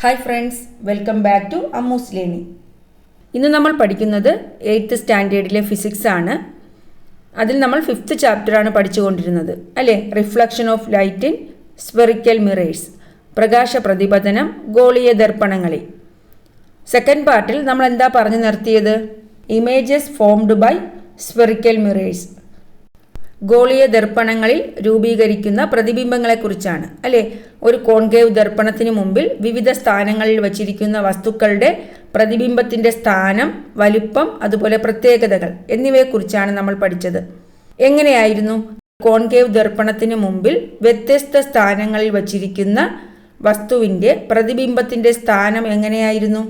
Hi friends, welcome back to Ammu's learning. ഇന്ന് നമ്മൾ പഠിക്കുന്നത് 8th സ്റ്റാൻഡേർഡിലെ ഫിസിക്സ് ആണ്. അതിൽ നമ്മൾ 5th ചാപ്റ്ററാണ് പഠിച്ചുകൊണ്ടിരുന്നത് അല്ലേ? Reflection of light in spherical mirrors, പ്രകാശ പ്രതിപതനം ഗോളീയ ദർപ്പണങ്ങളിൽ. സെക്കൻഡ് പാർട്ടിൽ നമ്മൾ എന്താ പറഞ്ഞു നിർത്തിയത്? Images formed by spherical mirrors, ഗോളീയ ദർപ്പണങ്ങളിൽ രൂപീകരിക്കുന്ന പ്രതിബിംബങ്ങളെക്കുറിച്ചാണ് അല്ലേ? ഒരു കോൺകേവ് ദർപ്പണത്തിന് മുമ്പിൽ വിവിധ സ്ഥാനങ്ങളിൽ വച്ചിരിക്കുന്ന വസ്തുക്കളുടെ പ്രതിബിംബത്തിൻ്റെ സ്ഥാനം, വലുപ്പം, അതുപോലെ പ്രത്യേകതകൾ എന്നിവയെക്കുറിച്ചാണ് നമ്മൾ പഠിച്ചത്. എങ്ങനെയായിരുന്നു കോൺകേവ് ദർപ്പണത്തിന് മുമ്പിൽ വ്യത്യസ്ത സ്ഥാനങ്ങളിൽ വച്ചിരിക്കുന്ന വസ്തുവിൻ്റെ പ്രതിബിംബത്തിൻ്റെ സ്ഥാനം എങ്ങനെയായിരുന്നു?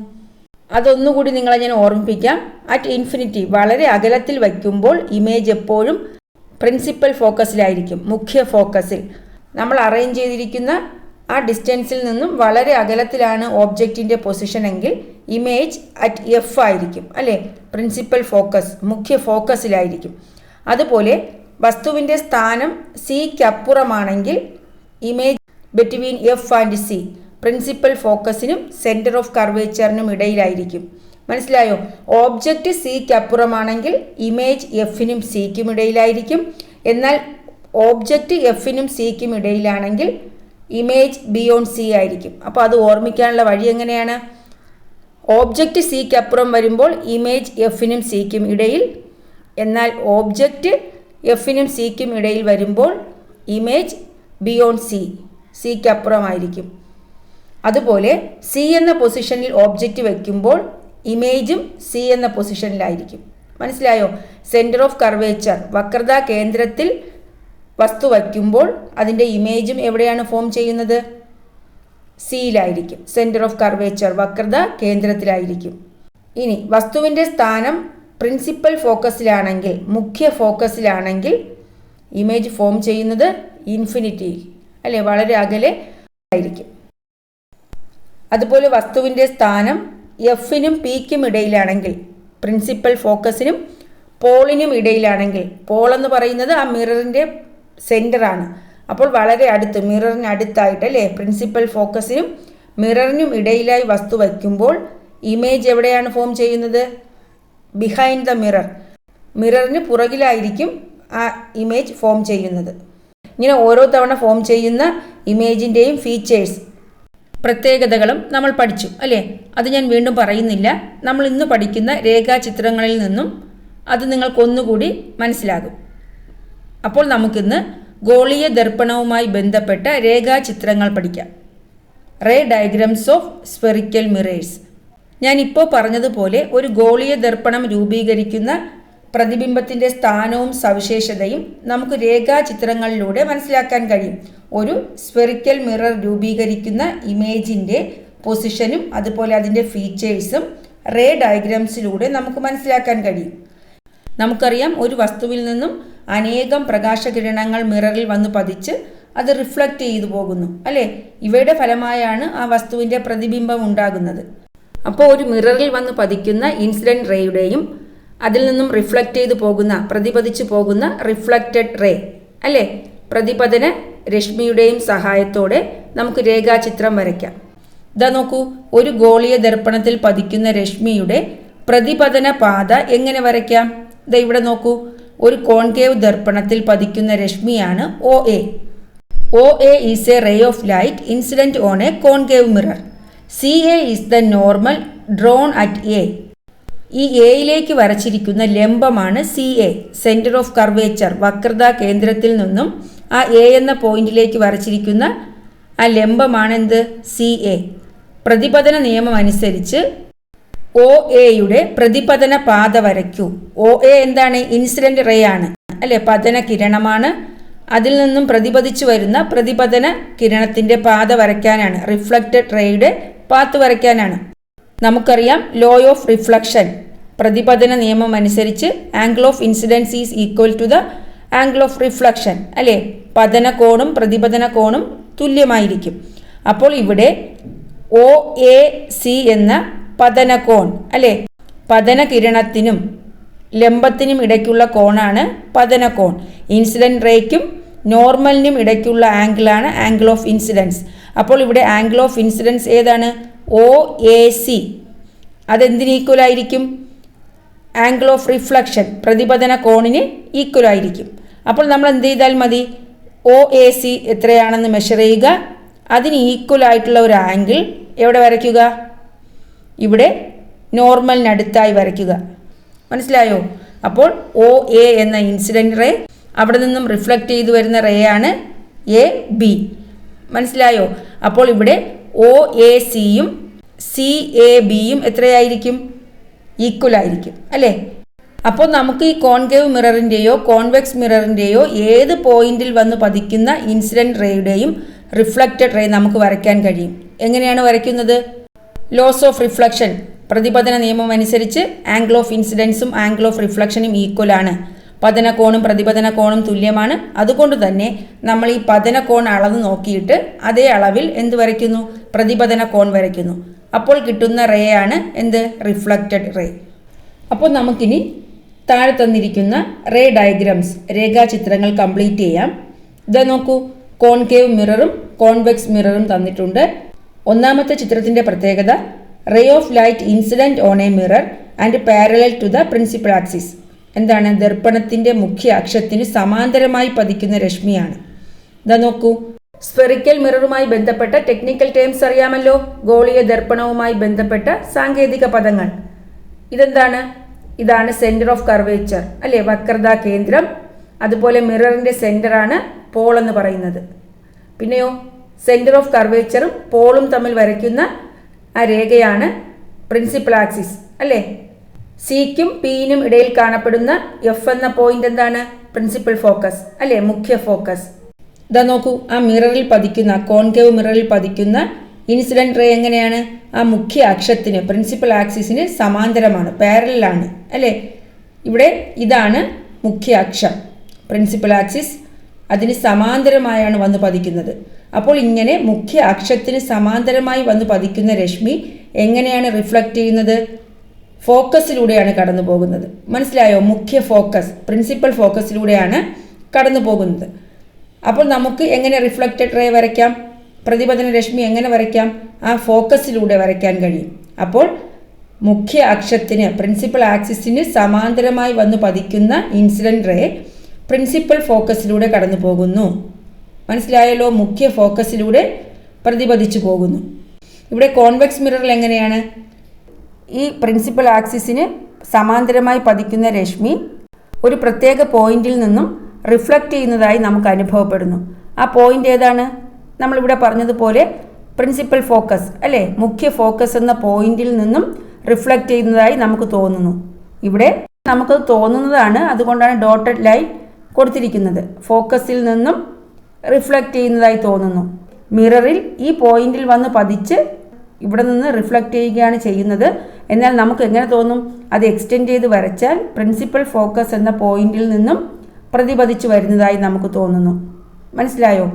അതൊന്നുകൂടി നിങ്ങളെ ഞാൻ ഓർമ്മിപ്പിക്കാം. അറ്റ് ഇൻഫിനിറ്റി, വളരെ അകലത്തിൽ വയ്ക്കുമ്പോൾ ഇമേജ് എപ്പോഴും പ്രിൻസിപ്പൽ ഫോക്കസിലായിരിക്കും, മുഖ്യ ഫോക്കസിൽ. നമ്മൾ അറേഞ്ച് ചെയ്തിരിക്കുന്ന ആ ഡിസ്റ്റൻസിൽ നിന്നും വളരെ അകലത്തിലാണ് ഓബ്ജക്റ്റിൻ്റെ പൊസിഷൻ എങ്കിൽ ഇമേജ് അറ്റ് എഫ് ആയിരിക്കും അല്ലേ? പ്രിൻസിപ്പൽ ഫോക്കസ്, മുഖ്യ ഫോക്കസിലായിരിക്കും. അതുപോലെ വസ്തുവിൻ്റെ സ്ഥാനം സിക്കപ്പുറമാണെങ്കിൽ image between F and C, principal ഫോക്കസിനും സെൻറ്റർ ഓഫ് കർവേച്ചറിനും ഇടയിലായിരിക്കും. മനസ്സിലായോ? ഓബ്ജക്റ്റ് സിക്കപ്പുറമാണെങ്കിൽ ഇമേജ് എഫിനും സിക്കും ഇടയിലായിരിക്കും. എന്നാൽ ഓബ്ജക്റ്റ് എഫിനും സിക്കും ഇടയിലാണെങ്കിൽ ഇമേജ് ബിയോണ്ട് സി ആയിരിക്കും. അപ്പോൾ അത് ഓർമ്മിക്കാനുള്ള വഴി എങ്ങനെയാണ്? ഓബ്ജക്റ്റ് സിക്കപ്പുറം വരുമ്പോൾ ഇമേജ് എഫിനും സിക്കും ഇടയിൽ, എന്നാൽ ഓബ്ജക്റ്റ് എഫിനും സിക്കും ഇടയിൽ വരുമ്പോൾ ഇമേജ് ബിയോണ്ട് സി, സിക്കപ്പുറമായിരിക്കും. അതുപോലെ സി എന്ന പൊസിഷനിൽ ഓബ്ജക്റ്റ് വയ്ക്കുമ്പോൾ ഇമേജും സി എന്ന പൊസിഷനിലായിരിക്കും. മനസ്സിലായോ? സെൻറ്റർ ഓഫ് കർവേച്ചർ, വക്രതാ കേന്ദ്രത്തിൽ വസ്തു വയ്ക്കുമ്പോൾ അതിൻ്റെ ഇമേജും എവിടെയാണ് ഫോം ചെയ്യുന്നത്? സിയിലായിരിക്കും. സെൻറ്റർ ഓഫ് കർവേച്ചർ, വക്രതാ കേന്ദ്രത്തിലായിരിക്കും. ഇനി വസ്തുവിൻ്റെ സ്ഥാനം പ്രിൻസിപ്പൽ ഫോക്കസിലാണെങ്കിൽ, മുഖ്യ ഫോക്കസിലാണെങ്കിൽ ഇമേജ് ഫോം ചെയ്യുന്നത് ഇൻഫിനിറ്റിയിൽ അല്ലേ? വളരെ അകലെ ആയിരിക്കും. അതുപോലെ വസ്തുവിൻ്റെ സ്ഥാനം എഫിനും പിക്കും ഇടയിലാണെങ്കിൽ, പ്രിൻസിപ്പൽ ഫോക്കസിനും പോളിനും ഇടയിലാണെങ്കിൽ, പോൾ എന്ന് പറയുന്നത് ആ മിററിൻ്റെ സെൻറ്ററാണ്. അപ്പോൾ വളരെ അടുത്ത്, മിററിന് അടുത്തായിട്ട് അല്ലേ? പ്രിൻസിപ്പൽ ഫോക്കസിനും മിററിനും ഇടയിലായി വസ്തു വയ്ക്കുമ്പോൾ ഇമേജ് എവിടെയാണ് ഫോം ചെയ്യുന്നത്? ബിഹൈൻഡ് ദ മിറർ, മിററിന് പുറകിലായിരിക്കും ആ ഇമേജ് ഫോം ചെയ്യുന്നത്. ഇങ്ങനെ ഓരോ തവണ ഫോം ചെയ്യുന്ന ഇമേജിൻ്റെയും ഫീച്ചേഴ്സ്, പ്രത്യേകതകളും നമ്മൾ പഠിച്ചു അല്ലേ? അത് ഞാൻ വീണ്ടും പറയുന്നില്ല. നമ്മൾ ഇന്ന് പഠിക്കുന്ന രേഖാചിത്രങ്ങളിൽ നിന്നും അത് നിങ്ങൾക്കൊന്നുകൂടി മനസ്സിലാകും. അപ്പോൾ നമുക്കിന്ന് ഗോളീയ ദർപ്പണവുമായി ബന്ധപ്പെട്ട രേഖാചിത്രങ്ങൾ പഠിക്കാം. Ray diagrams of spherical mirrors. ഞാനിപ്പോൾ പറഞ്ഞതുപോലെ ഒരു ഗോളീയ ദർപ്പണം രൂപീകരിക്കുന്ന പ്രതിബിംബത്തിൻ്റെ സ്ഥാനവും സവിശേഷതയും നമുക്ക് രേഖാചിത്രങ്ങളിലൂടെ മനസ്സിലാക്കാൻ കഴിയും. ഒരു സ്ഫെറിക്കൽ മിറർ രൂപീകരിക്കുന്ന ഇമേജിൻ്റെ പൊസിഷനും അതുപോലെ അതിൻ്റെ ഫീച്ചേഴ്സും റേ ഡയഗ്രംസിലൂടെ നമുക്ക് മനസ്സിലാക്കാൻ കഴിയും. നമുക്കറിയാം, ഒരു വസ്തുവിൽ നിന്നും അനേകം പ്രകാശകിരണങ്ങൾ മിററിൽ വന്ന് പതിച്ച് അത് റിഫ്ലക്റ്റ് ചെയ്തു പോകുന്നു അല്ലേ? ഇവയുടെ ഫലമായാണ് ആ വസ്തുവിൻ്റെ പ്രതിബിംബം ഉണ്ടാകുന്നത്. അപ്പോൾ ഒരു മിററിൽ വന്ന് പതിക്കുന്ന ഇൻസിഡൻറ്റ് റേയുടെയും അതിൽ നിന്നും റിഫ്ലക്റ്റ് ചെയ്തു പോകുന്ന, പ്രതിപതിച്ചു പോകുന്ന റിഫ്ലക്റ്റഡ് റേ അല്ലേ, പ്രതിപതന രശ്മിയുടെയും സഹായത്തോടെ നമുക്ക് രേഖാചിത്രം വരയ്ക്കാം. ഇതാ നോക്കൂ, ഒരു ഗോളീയ ദർപ്പണത്തിൽ പതിക്കുന്ന രശ്മിയുടെ പ്രതിപതന പാത എങ്ങനെ വരയ്ക്കാം? ഇതാ ഇവിടെ നോക്കൂ, ഒരു കോൺകേവ് ദർപ്പണത്തിൽ പതിക്കുന്ന രശ്മിയാണ് OA. OA is a ray of light incident on a concave mirror. CA is the normal drawn at A. ഈ എയിലേക്ക് വരച്ചിരിക്കുന്ന ലംബമാണ് CA, സെൻറ്റർ ഓഫ് കർവേച്ചർ, വക്രതാ കേന്ദ്രത്തിൽ നിന്നും ആ A എന്ന പോയിന്റിലേക്ക് വരച്ചിരിക്കുന്ന ആ ലംബമാണ് എന്ത്? CA. പ്രതിപതന നിയമം അനുസരിച്ച് OAയുടെ പ്രതിപതന പാത വരയ്ക്കൂ. OA എന്താണ്? ഇൻസിഡൻറ്റ് റേ ആണ് അല്ലേ? പതന കിരണമാണ്. അതിൽ നിന്നും പ്രതിപതിച്ചു വരുന്ന പ്രതിപതന കിരണത്തിൻ്റെ പാത വരയ്ക്കാനാണ്, റിഫ്ലക്റ്റഡ് റേയുടെ പാത്ത് വരയ്ക്കാനാണ്. നമുക്കറിയാം, ലോ ഓഫ് റിഫ്ലക്ഷൻ, പ്രതിപതന നിയമം അനുസരിച്ച് angle of incidence is equal to the angle of reflection അല്ലേ? പതന കോണും പ്രതിപതന കോണും തുല്യമായിരിക്കും. അപ്പോൾ ഇവിടെ OAC എന്ന പതന കോൺ അല്ലേ, പതന കിരണത്തിനും ലംബത്തിനും ഇടയ്ക്കുള്ള കോണാണ് പതന കോൺ. ഇൻസിഡൻറ്റ് റേക്കും നോർമലിനും ഇടയ്ക്കുള്ള ആംഗിളാണ് ആംഗിൾ ഓഫ് ഇൻസിഡൻസ്. അപ്പോൾ ഇവിടെ ആംഗിൾ ഓഫ് ഇൻസിഡൻസ് ഏതാണ്? ഒ എ സി അതെന്തിന് ഈക്വലായിരിക്കും? ആംഗിൾ ഓഫ് റിഫ്ലക്ഷൻ, പ്രതിപതന കോണിന് ഈക്വലായിരിക്കും. അപ്പോൾ നമ്മൾ എന്ത് ചെയ്താൽ മതി? ഒ എ സി എത്രയാണെന്ന് മെഷർ ചെയ്യുക, അതിന് ഈക്വലായിട്ടുള്ള ഒരു ആംഗിൾ എവിടെ വരയ്ക്കുക? ഇവിടെ നോർമലിനടുത്തായി വരയ്ക്കുക. മനസ്സിലായോ? അപ്പോൾ ഒ എ എന്ന ഇൻസിഡൻറ്റ് റേ, അവിടെ നിന്നും റിഫ്ലക്റ്റ് ചെയ്തു വരുന്ന റേ ആണ് എ ബി. മനസ്സിലായോ? അപ്പോൾ ഇവിടെ ഒ എ സിയും സി എ ബിയും എത്രയായിരിക്കും? ഈക്വൽ ആയിരിക്കും അല്ലേ? അപ്പോൾ നമുക്ക് ഈ കോൺകേവ് മിററിൻ്റെയോ കോൺവെക്സ് മിററിൻ്റെയോ ഏത് പോയിന്റിൽ വന്ന് പതിക്കുന്ന ഇൻസിഡൻറ്റ് റേയുടെയും റിഫ്ലക്റ്റഡ് റേ നമുക്ക് വരയ്ക്കാൻ കഴിയും. എങ്ങനെയാണ് വരയ്ക്കുന്നത്? ലോസ് ഓഫ് റിഫ്ലക്ഷൻ, പ്രതിപതന നിയമം അനുസരിച്ച് ആംഗിൾ ഓഫ് ഇൻസിഡൻസും ആംഗിൾ ഓഫ് റിഫ്ലക്ഷനും ഈക്വൽ ആണ്. പതന കോണും പ്രതിപതന കോണും തുല്യമാണ്. അതുകൊണ്ട് തന്നെ നമ്മൾ ഈ പതന കോൺ അളന്ന് നോക്കിയിട്ട് അതേ അളവിൽ എന്ത് വരയ്ക്കുന്നു? പ്രതിപതന കോൺ വരയ്ക്കുന്നു. അപ്പോൾ കിട്ടുന്ന റേ ആണ് എന്ത്? Reflected ray. അപ്പോൾ നമുക്കിനി താഴെ തന്നിരിക്കുന്ന റേ ഡയഗ്രാംസ്, രേഖാചിത്രങ്ങൾ കംപ്ലീറ്റ് ചെയ്യാം. ഇതാ നോക്കൂ, കോൺകേവ് മിററും കോൺവെക്സ് മിററും തന്നിട്ടുണ്ട്. ഒന്നാമത്തെ ചിത്രത്തിൻ്റെ പ്രത്യേകത, ray of light incident on a mirror and parallel to the principal axis. എന്താണ്? ദർപ്പണത്തിൻ്റെ മുഖ്യ അക്ഷത്തിന് സമാന്തരമായി പതിക്കുന്ന രശ്മിയാണ്. ഇതാ നോക്കൂ, സ്ഫെറിക്കൽ മിററുമായി ബന്ധപ്പെട്ട ടെക്നിക്കൽ ടേംസ് അറിയാമല്ലോ. ഗോളീയ ദർപ്പണവുമായി ബന്ധപ്പെട്ട സാങ്കേതിക പദങ്ങൾ. ഇതെന്താണ്? ഇതാണ് സെൻറ്റർ ഓഫ് കർവേച്ചർ അല്ലേ, വക്രതാ കേന്ദ്രം. അതുപോലെ മിററിൻ്റെ സെൻറ്ററാണ് പോൾ എന്ന് പറയുന്നത്. പിന്നെയോ സെൻറ്റർ ഓഫ് കർവേച്ചറും പോളും തമ്മിൽ വരയ്ക്കുന്ന ആ രേഖയാണ് പ്രിൻസിപ്പൽ ആക്സിസ് അല്ലേ. സിക്കും പിയിനും ഇടയിൽ കാണപ്പെടുന്ന എഫ് എന്ന പോയിന്റ് എന്താണ്? പ്രിൻസിപ്പൽ ഫോക്കസ് അല്ലേ, മുഖ്യ ഫോക്കസ്. ഇതാ നോക്കൂ, ആ മിററിൽ പതിക്കുന്ന, കോൺകേവ് മിററിൽ പതിക്കുന്ന ഇൻസിഡൻറ്റ് റേ എങ്ങനെയാണ്? ആ മുഖ്യ അക്ഷത്തിന്, പ്രിൻസിപ്പൽ ആക്സിസിന് സമാന്തരമാണ്, പാരലലാണ് അല്ലേ. ഇവിടെ ഇതാണ് മുഖ്യ അക്ഷം, പ്രിൻസിപ്പൽ ആക്സിസ്, അതിന് സമാന്തരമായാണ് വന്ന് പതിക്കുന്നത്. അപ്പോൾ ഇങ്ങനെ മുഖ്യ അക്ഷത്തിന് സമാന്തരമായി വന്ന് പതിക്കുന്ന രശ്മി എങ്ങനെയാണ് റിഫ്ലക്റ്റ് ചെയ്യുന്നത്? ഫോക്കസിലൂടെയാണ് കടന്നു പോകുന്നത്. മനസ്സിലായോ? മുഖ്യ ഫോക്കസ്, പ്രിൻസിപ്പൽ ഫോക്കസിലൂടെയാണ് കടന്നു പോകുന്നത്. അപ്പോൾ നമുക്ക് എങ്ങനെ റിഫ്ലക്റ്റഡ് റേ വരയ്ക്കാം? പ്രതിപതന രശ്മി എങ്ങനെ വരയ്ക്കാം? ആ ഫോക്കസിലൂടെ വരയ്ക്കാൻ കഴിയും. അപ്പോൾ മുഖ്യ അക്ഷത്തിന്, പ്രിൻസിപ്പൽ ആക്സിസിന് സമാന്തരമായി വന്ന് പതിക്കുന്ന ഇൻസിഡൻറ്റ് റേ പ്രിൻസിപ്പൽ ഫോക്കസിലൂടെ കടന്നു പോകുന്നു. മനസ്സിലായല്ലോ? മുഖ്യ ഫോക്കസിലൂടെ പ്രതിപതിച്ചു പോകുന്നു. ഇവിടെ കോൺവെക്സ് മിററിൽ എങ്ങനെയാണ്? ഈ പ്രിൻസിപ്പൽ ആക്സിസിന് സമാന്തരമായി പതിക്കുന്ന രശ്മി ഒരു പ്രത്യേക പോയിന്റിൽ നിന്നും റിഫ്ലക്റ്റ് ചെയ്യുന്നതായി നമുക്ക് അനുഭവപ്പെടുന്നു. ആ പോയിന്റ് ഏതാണ്? നമ്മളിവിടെ പറഞ്ഞതുപോലെ പ്രിൻസിപ്പൽ ഫോക്കസ് അല്ലേ, മുഖ്യ ഫോക്കസ് എന്ന പോയിന്റിൽ നിന്നും റിഫ്ലക്റ്റ് ചെയ്യുന്നതായി നമുക്ക് തോന്നുന്നു. ഇവിടെ നമുക്ക് തോന്നുന്നതാണ്, അതുകൊണ്ടാണ് ഡോട്ടഡ് ലൈൻ കൊടുത്തിരിക്കുന്നത്. ഫോക്കസിൽ നിന്നും റിഫ്ലക്റ്റ് ചെയ്യുന്നതായി തോന്നുന്നു. മിററിൽ ഈ പോയിന്റിൽ വന്ന് പതിച്ച് ഇവിടെ നിന്ന് റിഫ്ലക്റ്റ് ചെയ്യുകയാണ് ചെയ്യുന്നത്. എന്നാൽ നമുക്ക് എങ്ങനെ തോന്നും? അത് എക്സ്റ്റെൻഡ് ചെയ്ത് വരച്ചാൽ പ്രിൻസിപ്പൽ ഫോക്കസ് എന്ന പോയിന്റിൽ നിന്നും പ്രതിപതിച്ച് വരുന്നതായി നമുക്ക് തോന്നുന്നു. മനസ്സിലായോ?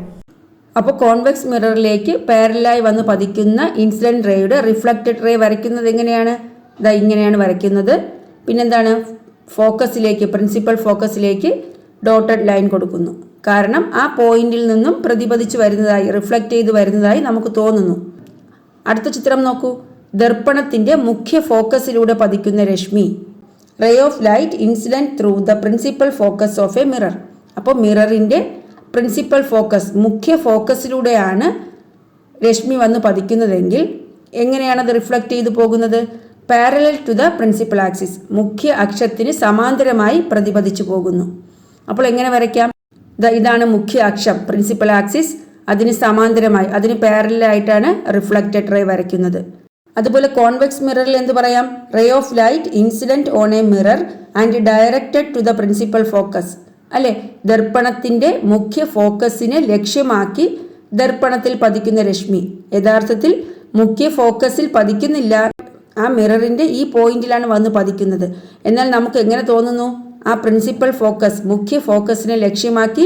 അപ്പോൾ കോൺവെക്സ് മിററിലേക്ക് പാരലായി വന്ന് പതിക്കുന്ന ഇൻസിഡൻറ്റ് റേയുടെ റിഫ്ലക്റ്റഡ് റേ വരയ്ക്കുന്നത് എങ്ങനെയാണ്? ഇതാ ഇങ്ങനെയാണ് വരയ്ക്കുന്നത്. പിന്നെന്താണ്? ഫോക്കസിലേക്ക്, പ്രിൻസിപ്പൽ ഫോക്കസിലേക്ക് ഡോട്ടഡ് ലൈൻ കൊടുക്കുന്നു. കാരണം ആ പോയിന്റിൽ നിന്നും പ്രതിപതിച്ച് വരുന്നതായി, റിഫ്ലക്റ്റ് ചെയ്ത് വരുന്നതായി നമുക്ക് തോന്നുന്നു. അടുത്ത ചിത്രം നോക്കൂ, ദർപ്പണത്തിൻ്റെ മുഖ്യ ഫോക്കസിലൂടെ പതിക്കുന്ന രശ്മി, ray of light incident through the principal focus of a mirror. അപ്പോൾ മിററിൻ്റെ പ്രിൻസിപ്പൽ ഫോക്കസ്, മുഖ്യ ഫോക്കസിലൂടെയാണ് രശ്മി വന്ന് പതിക്കുന്നതെങ്കിൽ എങ്ങനെയാണത് റിഫ്ലക്റ്റ് ചെയ്തു പോകുന്നത്? Parallel to the principal axis, മുഖ്യ അക്ഷത്തിന് സമാന്തരമായി പ്രതിപതിച്ചു പോകുന്നു. അപ്പോൾ എങ്ങനെ വരയ്ക്കാം? ഇതാണ് മുഖ്യ അക്ഷം, പ്രിൻസിപ്പൽ ആക്സിസ്, അതിന് സമാന്തരമായി, അതിന് പാരലായിട്ടാണ് റിഫ്ലക്റ്റഡ് റേ വരയ്ക്കുന്നത്. അതുപോലെ കോൺവെക്സ് മിററിൽ എന്ത് പറയാം? Ray of light incident on a mirror and directed to the principal focus അല്ലേ. ദർപ്പണത്തിൻ്റെ മുഖ്യ ഫോക്കസിനെ ലക്ഷ്യമാക്കി ദർപ്പണത്തിൽ പതിക്കുന്ന രശ്മി യഥാർത്ഥത്തിൽ മുഖ്യ ഫോക്കസിൽ പതിക്കുന്നില്ല, ആ മിററിൻ്റെ ഈ പോയിന്റിലാണ് വന്ന് പതിക്കുന്നത്. എന്നാൽ നമുക്ക് എങ്ങനെ തോന്നുന്നു? ആ പ്രിൻസിപ്പൽ ഫോക്കസ്, മുഖ്യ ഫോക്കസിനെ ലക്ഷ്യമാക്കി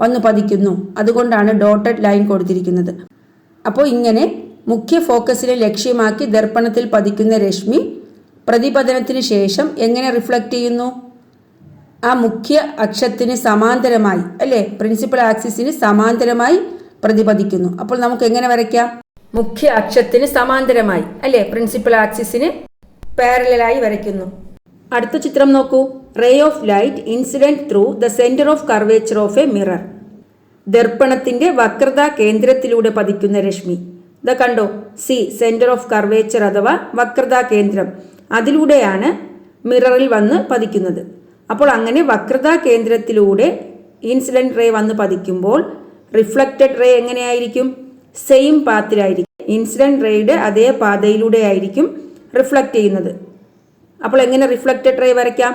വന്ന് പതിക്കുന്നു. അതുകൊണ്ടാണ് ഡോട്ടഡ് ലൈൻ കൊടുത്തിരിക്കുന്നത്. അപ്പോൾ ഇങ്ങനെ മുഖ്യ ഫോക്കസിനെ ലക്ഷ്യമാക്കി ദർപ്പണത്തിൽ പതിക്കുന്ന രശ്മി പ്രതിപതനത്തിന് ശേഷം എങ്ങനെ റിഫ്ലക്റ്റ് ചെയ്യുന്നു? ആ മുഖ്യ അക്ഷത്തിന് സമാന്തരമായി അല്ലേ, പ്രിൻസിപ്പൽ ആക്സിസിന് സമാന്തരമായി പ്രതിപതിക്കുന്നു. അപ്പോൾ നമുക്ക് എങ്ങനെ വരയ്ക്കാം? മുഖ്യ അക്ഷത്തിന് സമാന്തരമായി, അല്ലേ? പ്രിൻസിപ്പൽ ആക്സിസിന് പാരലലായി വരയ്ക്കുന്നു. അടുത്ത ചിത്രം നോക്കൂ. Ray of light incident through the centre of curvature of a mirror. ദർപ്പണത്തിന്റെ വക്രതാ കേന്ദ്രത്തിലൂടെ പതിക്കുന്ന രശ്മി. ഇതാ കണ്ടോ, സി സെന്റർ ഓഫ് കർവേച്ചർ അഥവാ വക്രതാ കേന്ദ്രം, അതിലൂടെയാണ് മിററിൽ വന്ന് പതിക്കുന്നത്. അപ്പോൾ അങ്ങനെ വക്രതാ കേന്ദ്രത്തിലൂടെ ഇൻസിഡന്റ് റേ വന്ന് പതിക്കുമ്പോൾ റിഫ്ലക്റ്റഡ് റേ എങ്ങനെയായിരിക്കും? സെയിം പാത്തിലായിരിക്കും. ഇൻസിഡന്റ് റേയുടെ അതേ പാതയിലൂടെ ആയിരിക്കും റിഫ്ലക്റ്റ് ചെയ്യുന്നത്. അപ്പോൾ എങ്ങനെ റിഫ്ലക്റ്റഡ് റേ വരയ്ക്കാം?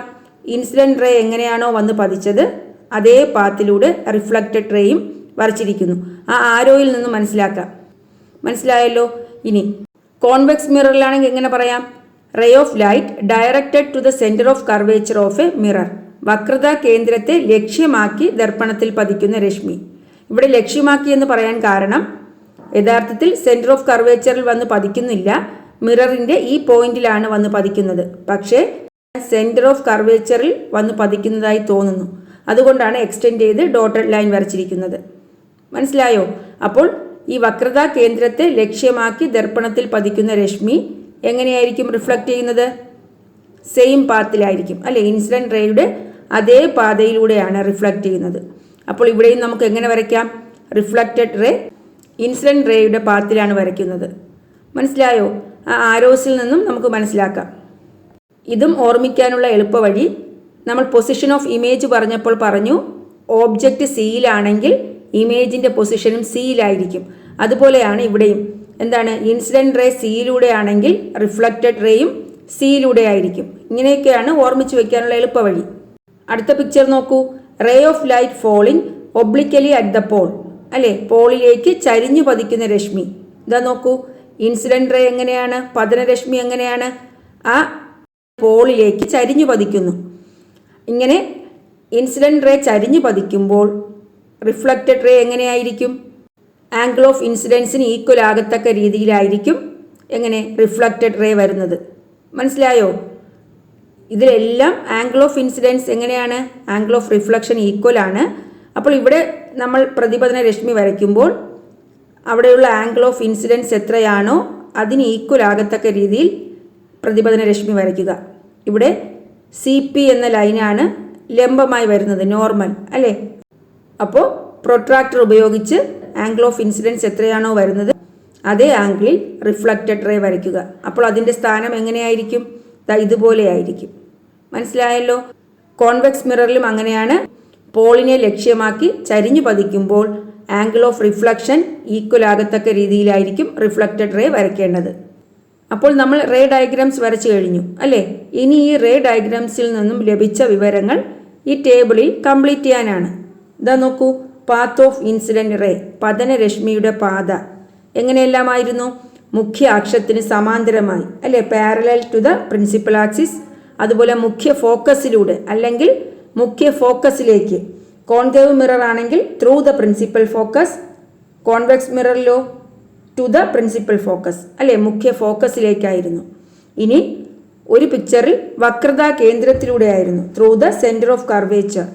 ഇൻസിഡന്റ് റേ എങ്ങനെയാണോ വന്ന് പതിച്ചത് അതേ പാത്തിലൂടെ റിഫ്ലക്റ്റഡ് റേയും വരച്ചിരിക്കുന്നു. ആ ആരോയിൽ നിന്ന് മനസ്സിലാക്കാം. മനസ്സിലായല്ലോ? ഇനി കോൺവെക്സ് മിററിലാണെങ്കിൽ എങ്ങനെ പറയാം? Ray of light directed to the centre of curvature of a mirror. വക്രതാ കേന്ദ്രത്തെ ലക്ഷ്യമാക്കി ദർപ്പണത്തിൽ പതിക്കുന്ന രശ്മി. ഇവിടെ ലക്ഷ്യമാക്കി എന്ന് പറയാൻ കാരണം യഥാർത്ഥത്തിൽ സെന്റർ ഓഫ് കർവേച്ചറിൽ വന്ന് പതിക്കുന്നില്ല, മിററിന്റെ ഈ പോയിന്റിലാണ് വന്ന് പതിക്കുന്നത്. പക്ഷേ സെന്റർ ഓഫ് കർവേച്ചറിൽ വന്ന് പതിക്കുന്നതായി തോന്നുന്നു. അതുകൊണ്ടാണ് എക്സ്റ്റെൻഡ് ചെയ്ത് ഡോട്ടഡ് ലൈൻ വരച്ചിരിക്കുന്നത്. മനസ്സിലായോ? അപ്പോൾ ഈ വക്രതാ കേന്ദ്രത്തെ ലക്ഷ്യമാക്കി ദർപ്പണത്തിൽ പതിക്കുന്ന രശ്മി എങ്ങനെയായിരിക്കും റിഫ്ലക്റ്റ് ചെയ്യുന്നത്? സെയിം പാത്തിലായിരിക്കും, അല്ലെ? ഇൻസിഡന്റ് റേയുടെ അതേ പാതയിലൂടെയാണ് റിഫ്ലക്റ്റ് ചെയ്യുന്നത്. അപ്പോൾ ഇവിടെയും നമുക്ക് എങ്ങനെ വരയ്ക്കാം? റിഫ്ലക്റ്റഡ് റേ ഇൻസിഡന്റ് റേയുടെ പാത്തിലാണ് വരയ്ക്കുന്നത്. മനസ്സിലായോ? ആ ആരോസിൽ നിന്നും നമുക്ക് മനസ്സിലാക്കാം. ഇതും ഓർമ്മിക്കാനുള്ള എളുപ്പവഴി നമ്മൾ പൊസിഷൻ ഓഫ് ഇമേജ് പറഞ്ഞപ്പോൾ പറഞ്ഞു, ഓബ്ജക്റ്റ് സിയിലാണെങ്കിൽ ഇമേജിൻ്റെ പൊസിഷനും സിയിലായിരിക്കും. അതുപോലെയാണ് ഇവിടെയും. എന്താണ്? ഇൻസിഡന്റ് റേ സിയിലൂടെ ആണെങ്കിൽ റിഫ്ലക്റ്റഡ് റേയും സിയിലൂടെ ആയിരിക്കും. ഇങ്ങനെയൊക്കെയാണ് ഓർമ്മിച്ച് വയ്ക്കാനുള്ള എളുപ്പവഴി. അടുത്ത പിക്ചർ നോക്കൂ. Ray of light falling obliquely at the pole, അല്ലേ? പോളിലേക്ക് ചരിഞ്ഞു പതിക്കുന്ന രശ്മി. ഇതാ നോക്കൂ, ഇൻസിഡന്റ് റേ എങ്ങനെയാണ്? പതനരശ്മി എങ്ങനെയാണ്? ആ പോളിലേക്ക് ചരിഞ്ഞു പതിക്കുന്നു. ഇങ്ങനെ ഇൻസിഡന്റ് റേ ചരിഞ്ഞു പതിക്കുമ്പോൾ റിഫ്ലക്റ്റഡ് റേ എങ്ങനെയായിരിക്കും? ആംഗിൾ ഓഫ് ഇൻസിഡൻസിന് ഈക്വൽ ആകത്തക്ക രീതിയിലായിരിക്കും എങ്ങനെ റിഫ്ലക്റ്റഡ് റേ വരുന്നത്. മനസ്സിലായോ? ഇതിലെല്ലാം ആംഗിൾ ഓഫ് ഇൻസിഡൻസ് എങ്ങനെയാണ്? ആംഗിൾ ഓഫ് റിഫ്ലക്ഷൻ ഈക്വൽ ആണ്. അപ്പോൾ ഇവിടെ നമ്മൾ പ്രതിപതന രശ്മി വരയ്ക്കുമ്പോൾ അവിടെയുള്ള ആംഗിൾ ഓഫ് ഇൻസിഡൻസ് എത്രയാണോ അതിന് ഈക്വൽ ആകത്തക്ക രീതിയിൽ പ്രതിപതന രശ്മി വരയ്ക്കുക. ഇവിടെ CP എന്ന ലൈനാണ് ലംബമായി വരുന്നത്, നോർമൽ, അല്ലേ? അപ്പോൾ പ്രൊട്രാക്ടർ ഉപയോഗിച്ച് ആംഗിൾ ഓഫ് ഇൻസിഡൻസ് എത്രയാണോ വരുന്നത് അതേ ആംഗിളിൽ റിഫ്ലക്റ്റഡ് റേ വരയ്ക്കുക. അപ്പോൾ അതിൻ്റെ സ്ഥാനം എങ്ങനെയായിരിക്കും? ഇതുപോലെ ആയിരിക്കും. മനസ്സിലായല്ലോ? കോൺവെക്സ് മിററിലും അങ്ങനെയാണ്. പോളിനെ ലക്ഷ്യമാക്കി ചരിഞ്ഞു പതിക്കുമ്പോൾ ആംഗിൾ ഓഫ് റിഫ്ലക്ഷൻ ഈക്വൽ ആകത്തക്ക രീതിയിലായിരിക്കും റിഫ്ലക്റ്റഡ് റേ വരയ്ക്കേണ്ടത്. അപ്പോൾ നമ്മൾ റേ ഡയഗ്രാംസ് വരച്ചു കഴിഞ്ഞു, അല്ലേ? ഇനി ഈ റേ ഡയഗ്രാംസിൽ നിന്നും ലഭിച്ച വിവരങ്ങൾ ഈ ടേബിളിൽ കംപ്ലീറ്റ് ചെയ്യാനാണ്. ഇതാ നോക്കൂ, പാത്ത് ഓഫ് ഇൻസിഡന്റ് റേ, പതനരശ്മിയുടെ പാത എങ്ങനെയെല്ലാമായിരുന്നു? മുഖ്യ അക്ഷത്തിന് സമാന്തരമായി, അല്ലേ? Parallel to the principal axis. അതുപോലെ മുഖ്യ ഫോക്കസിലൂടെ അല്ലെങ്കിൽ മുഖ്യ ഫോക്കസിലേക്ക്. കോൺകേവ് മിറർ ആണെങ്കിൽ through the principal focus, convex മിററിലോ ടു ദ പ്രിൻസിപ്പൽ ഫോക്കസ്, അല്ലേ? മുഖ്യ ഫോക്കസിലേക്കായിരുന്നു. ഇനി ഒരു പിക്ചറിൽ വക്രതാ കേന്ദ്രത്തിലൂടെ ആയിരുന്നു, through the centre of curvature.